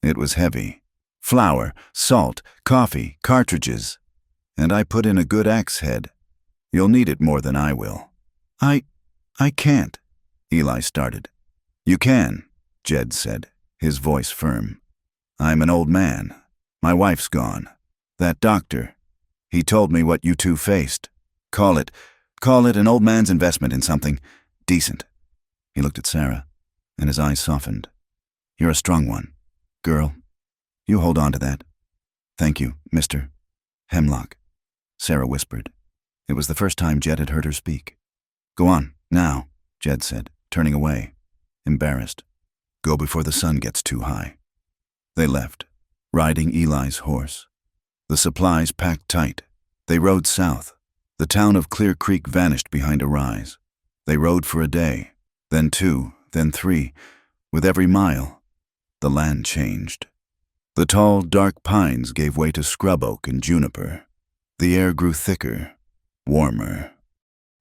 It was heavy. Flour, salt, coffee, cartridges. And I put in a good axe head. You'll need it more than I will. I can't," Eli started. "You can," Jed said, his voice firm. "I'm an old man. My wife's gone. That doctor, he told me what you two faced. Call it an old man's investment in something decent." He looked at Sarah, and his eyes softened. "You're a strong one, girl. You hold on to that." "Thank you, Mr. Hemlock," Sarah whispered. It was the first time Jed had heard her speak. "Go on, now," Jed said, turning away, embarrassed. "Go before the sun gets too high." They left, riding Eli's horse. The supplies packed tight. They rode south. The town of Clear Creek vanished behind a rise. They rode for a day, then 2, then 3. With every mile, the land changed. The tall, dark pines gave way to scrub oak and juniper. The air grew thicker, warmer.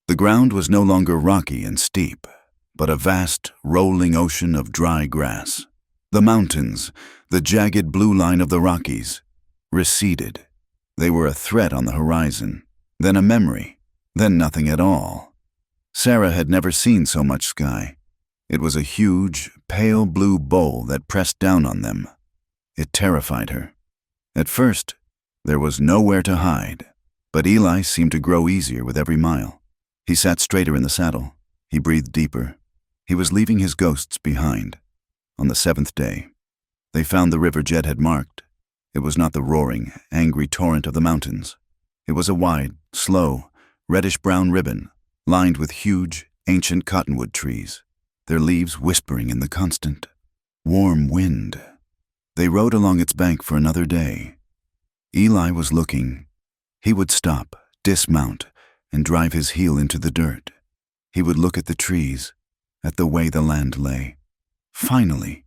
The ground was no longer rocky and steep, but a vast, rolling ocean of dry grass. The mountains, the jagged blue line of the Rockies, receded. They were a threat on the horizon, then a memory, then nothing at all. Sarah had never seen so much sky. It was a huge, pale blue bowl that pressed down on them. It terrified her. At first, there was nowhere to hide, but Eli seemed to grow easier with every mile. He sat straighter in the saddle. He breathed deeper. He was leaving his ghosts behind. On the 7th day, they found the river Jed had marked. It was not the roaring, angry torrent of the mountains. It was a wide, slow, reddish-brown ribbon, lined with huge, ancient cottonwood trees, their leaves whispering in the constant, warm wind. They rode along its bank for another day. Eli was looking. He would stop, dismount, and drive his heel into the dirt. He would look at the trees, at the way the land lay. Finally,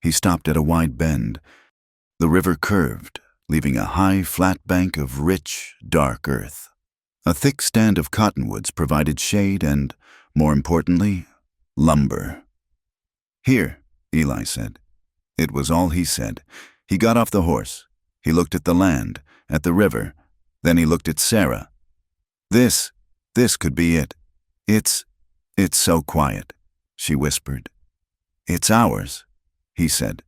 he stopped at a wide bend. The river curved, leaving a high, flat bank of rich, dark earth. A thick stand of cottonwoods provided shade and, more importantly, lumber. "Here," Eli said. It was all he said. He got off the horse. He looked at the land, at the river. Then he looked at Sarah. This could be it. "It's so quiet," she whispered. "It's ours," he said.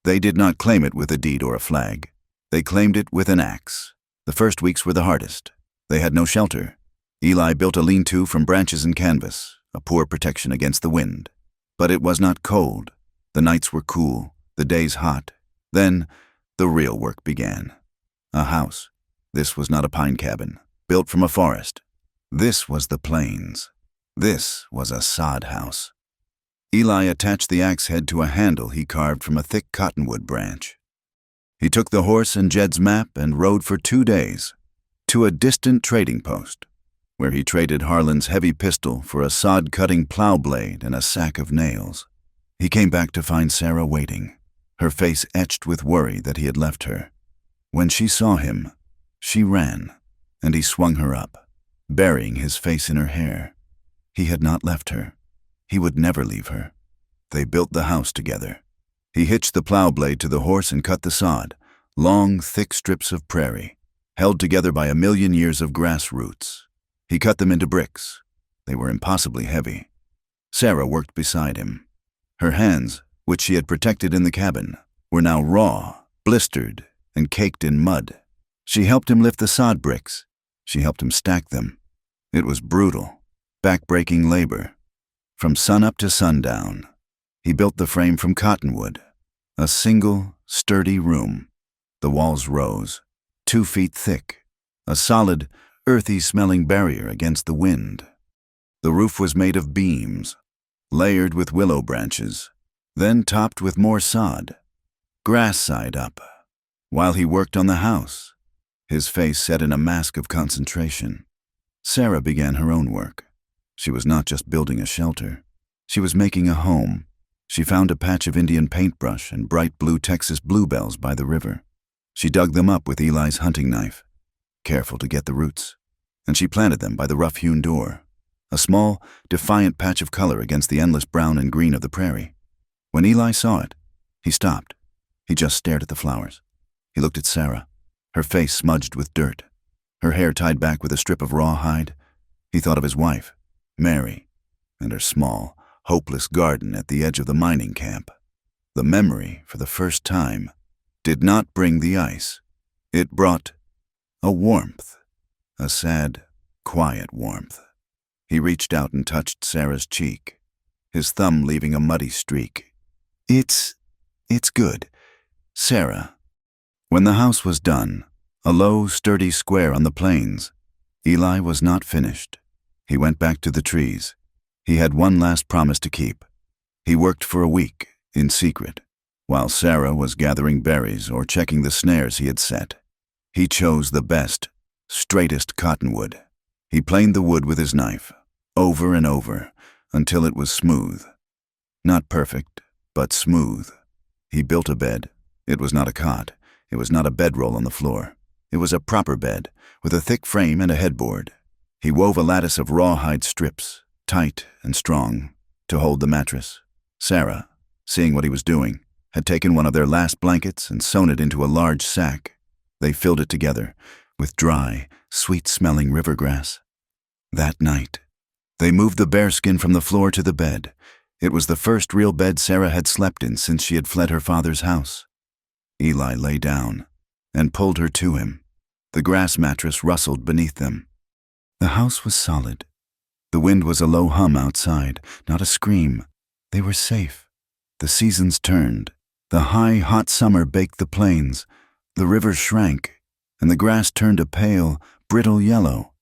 They did not claim it with a deed or a flag. They claimed it with an axe. The first weeks were the hardest. They had no shelter. Eli built a lean-to from branches and canvas, a poor protection against the wind. But it was not cold. The nights were cool, the days hot. Then the real work began. A house. This was not a pine cabin, built from a forest. This was the plains. This was a sod house. Eli attached the axe head to a handle he carved from a thick cottonwood branch. He took the horse and Jed's map and rode for 2 days to a distant trading post, where he traded Harlan's heavy pistol for a sod-cutting plow blade and a sack of nails. He came back to find Sarah waiting, her face etched with worry that he had left her. When she saw him, she ran, and he swung her up, burying his face in her hair. He had not left her. He would never leave her. They built the house together. He hitched the plow blade to the horse and cut the sod, long, thick strips of prairie, held together by 1,000,000 years of grass roots. He cut them into bricks. They were impossibly heavy. Sarah worked beside him. Her hands, which she had protected in the cabin, were now raw, blistered, and caked in mud. She helped him lift the sod bricks. She helped him stack them. It was brutal, back-breaking labor. From sunup to sundown, he built the frame from cottonwood, a single, sturdy room. The walls rose, 2 feet thick, a solid, earthy-smelling barrier against the wind. The roof was made of beams, layered with willow branches, then topped with more sod, grass side up. While he worked on the house, his face set in a mask of concentration, Sarah began her own work. She was not just building a shelter. She was making a home. She found a patch of Indian paintbrush and bright blue Texas bluebells by the river. She dug them up with Eli's hunting knife, careful to get the roots, and she planted them by the rough-hewn door, a small, defiant patch of color against the endless brown and green of the prairie. When Eli saw it, he stopped. He just stared at the flowers. He looked at Sarah, her face smudged with dirt, her hair tied back with a strip of raw hide. He thought of his wife, Mary, and her small, hopeless garden at the edge of the mining camp. The memory, for the first time, did not bring the ice. It brought a warmth, a sad, quiet warmth. He reached out and touched Sarah's cheek, his thumb leaving a muddy streak. It's good, Sarah." When the house was done, a low, sturdy square on the plains, Eli was not finished. He went back to the trees. He had one last promise to keep. He worked for a week, in secret, while Sarah was gathering berries or checking the snares he had set. He chose the best, straightest cottonwood. He planed the wood with his knife, over and over, until it was smooth. Not perfect, but smooth. He built a bed. It was not a cot. It was not a bedroll on the floor. It was a proper bed, with a thick frame and a headboard. He wove a lattice of rawhide strips, tight and strong, to hold the mattress. Sarah, seeing what he was doing, had taken one of their last blankets and sewn it into a large sack. They filled it together with dry, sweet-smelling river grass. That night, they moved the bearskin from the floor to the bed. It was the first real bed Sarah had slept in since she had fled her father's house. Eli lay down and pulled her to him. The grass mattress rustled beneath them. The house was solid. The wind was a low hum outside, not a scream. They were safe. The seasons turned. The high, hot summer baked the plains. The river shrank, and the grass turned a pale, brittle yellow.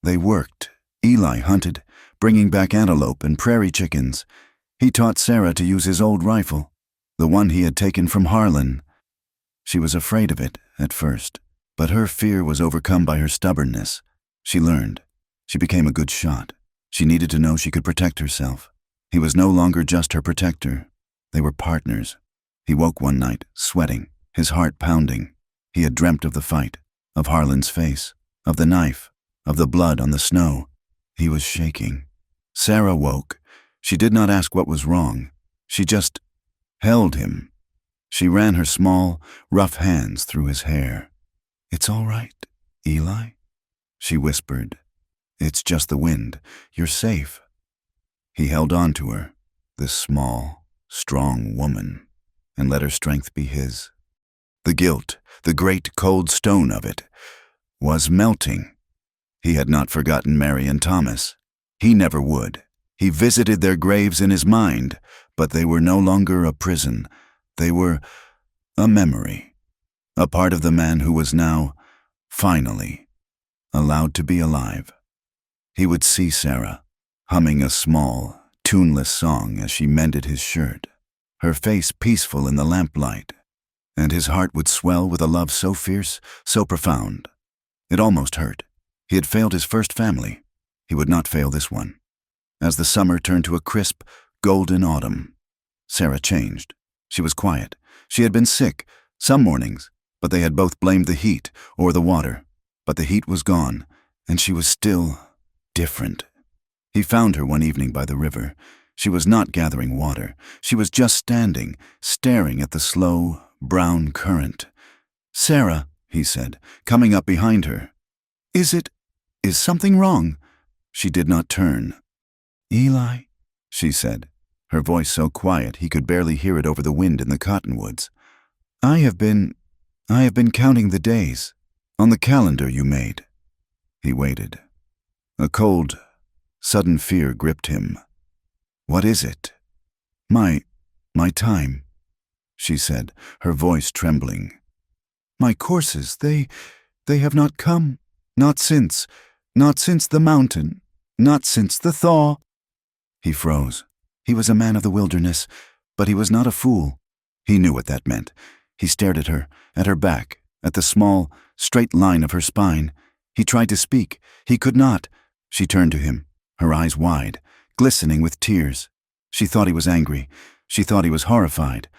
They worked. Eli hunted, bringing back antelope and prairie chickens. He taught Sarah to use his old rifle, the one he had taken from Harlan. She was afraid of it at first, but her fear was overcome by her stubbornness. She learned. She became a good shot. She needed to know she could protect herself. He was no longer just her protector. They were partners. He woke one night, sweating, his heart pounding. He had dreamt of the fight, of Harlan's face, of the knife, of the blood on the snow. He was shaking. Sarah woke. She did not ask what was wrong. She just held him. She ran her small, rough hands through his hair. "It's all right, Eli," she whispered. "It's just the wind. You're safe." He held on to her, this small, strong woman, and let her strength be his. The guilt, the great cold stone of it, was melting. He had not forgotten Mary and Thomas. He never would. He visited their graves in his mind, but they were no longer a prison. They were a memory, a part of the man who was now, finally, allowed to be alive. He would see Sarah, humming a small, tuneless song as she mended his shirt, her face peaceful in the lamplight, and his heart would swell with a love so fierce, so profound. It almost hurt. He had failed his first family. He would not fail this one. As the summer turned to a crisp, golden autumn, Sarah changed. She was quiet. She had been sick, some mornings, but they had both blamed the heat or the water. But the heat was gone, and she was still different. He found her one evening by the river. She was not gathering water. She was just standing, staring at the slow, brown current. "Sarah," he said, coming up behind her. Is something wrong?" She did not turn. "Eli," she said, her voice so quiet he could barely hear it over the wind in the cottonwoods. I have been counting the days on the calendar you made." He waited. A cold, sudden fear gripped him. "What is it?" My time," she said, her voice trembling. "My courses, they have not come. Not since the mountain, not since the thaw." He froze. He was a man of the wilderness, but he was not a fool. He knew what that meant. He stared at her back, at the small, straight line of her spine. He tried to speak. He could not. She turned to him, her eyes wide, glistening with tears. She thought he was angry. She thought he was horrified.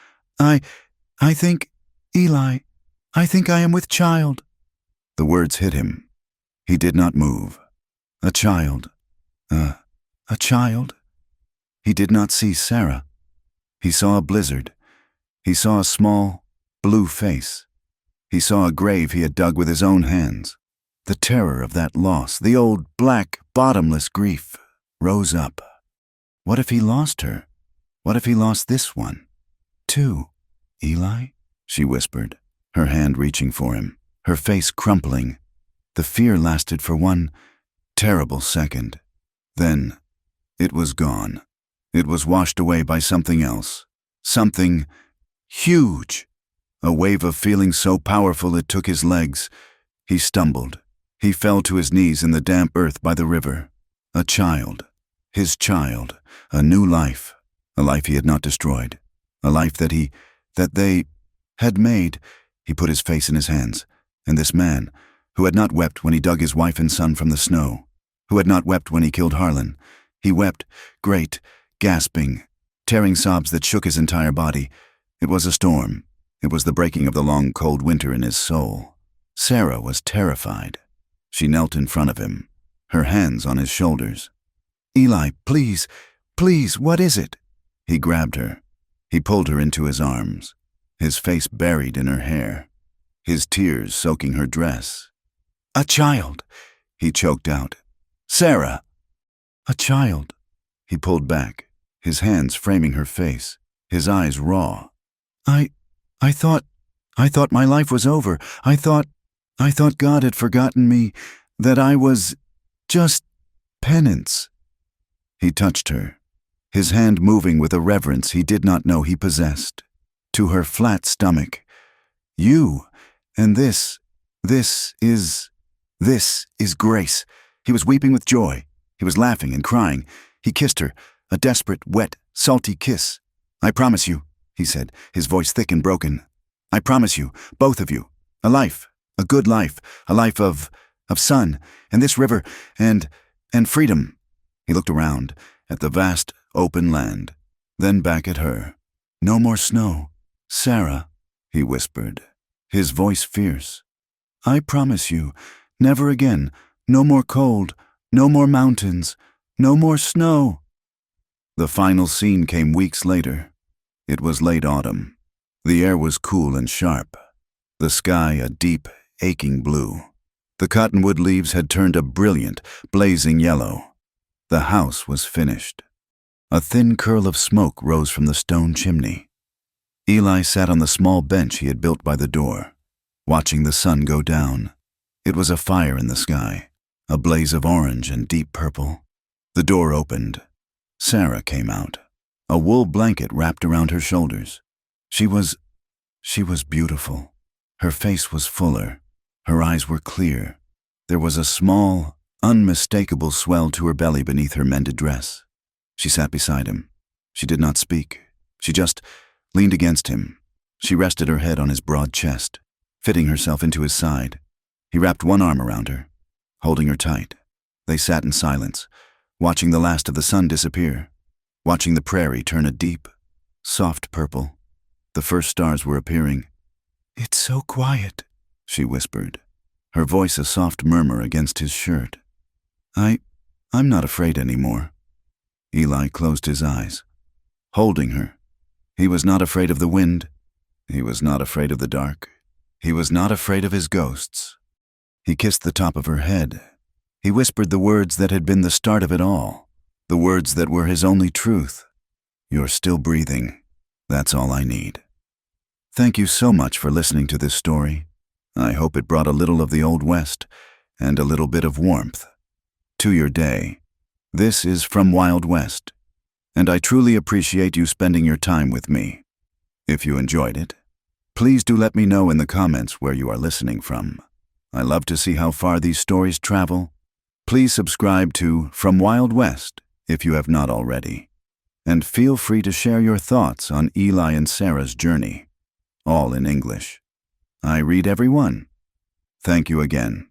I think, Eli, I think I am with child." The words hit him. He did not move. A child. A child? He did not see Sarah. He saw a blizzard. He saw a small, blue face. He saw a grave he had dug with his own hands. The terror of that loss, the old, black, bottomless grief, rose up. What if he lost her? What if he lost this one, too? "Eli?" she whispered, her hand reaching for him, her face crumpling. The fear lasted for one terrible second. Then it was gone. It was washed away by something else. Something huge. A wave of feeling so powerful it took his legs. He stumbled. He fell to his knees in the damp earth by the river. A child. His child. A new life. A life he had not destroyed. A life that they had made. He put his face in his hands. And this man, who had not wept when he dug his wife and son from the snow, who had not wept when he killed Harlan. He wept, great, gasping, tearing sobs that shook his entire body. It was a storm. It was the breaking of the long, cold winter in his soul. Sarah was terrified. She knelt in front of him, her hands on his shoulders. "Eli, please, what is it?" He grabbed her. He pulled her into his arms, his face buried in her hair, his tears soaking her dress. "A child," he choked out. "Sarah!" "A child." He pulled back, his hands framing her face, his eyes raw. I thought my life was over. I thought God had forgotten me, that I was just penance." He touched her, his hand moving with a reverence he did not know he possessed, to her flat stomach. "You, and this is grace." He was weeping with joy. He was laughing and crying. He kissed her, a desperate, wet, salty kiss. "I promise you," he said, his voice thick and broken. "I promise you, both of you, a life, a good life, a life of sun, and this river, and freedom." He looked around, at the vast, open land, then back at her. "No more snow, Sarah," he whispered, his voice fierce. "I promise you, never again, no more cold, no more mountains, no more snow." The final scene came weeks later. It was late autumn. The air was cool and sharp, the sky a deep, aching blue. The cottonwood leaves had turned a brilliant, blazing yellow. The house was finished. A thin curl of smoke rose from the stone chimney. Eli sat on the small bench he had built by the door, watching the sun go down. It was a fire in the sky, a blaze of orange and deep purple. The door opened. Sarah came out, a wool blanket wrapped around her shoulders. She was beautiful. Her face was fuller. Her eyes were clear. There was a small, unmistakable swell to her belly beneath her mended dress. She sat beside him. She did not speak. She just leaned against him. She rested her head on his broad chest, fitting herself into his side. He wrapped one arm around her, holding her tight. They sat in silence, watching the last of the sun disappear, watching the prairie turn a deep, soft purple. The first stars were appearing. "It's so quiet," she whispered, her voice a soft murmur against his shirt. I'm not afraid anymore." Eli closed his eyes, holding her. He was not afraid of the wind. He was not afraid of the dark. He was not afraid of his ghosts. He kissed the top of her head. He whispered the words that had been the start of it all, the words that were his only truth. "You're still breathing. That's all I need." Thank you so much for listening to this story. I hope it brought a little of the Old West and a little bit of warmth to your day. This is From Wild West, and I truly appreciate you spending your time with me. If you enjoyed it, please do let me know in the comments where you are listening from. I love to see how far these stories travel. Please subscribe to From Wild West if you have not already, and feel free to share your thoughts on Eli and Sarah's journey, all in English. I read every one. Thank you again.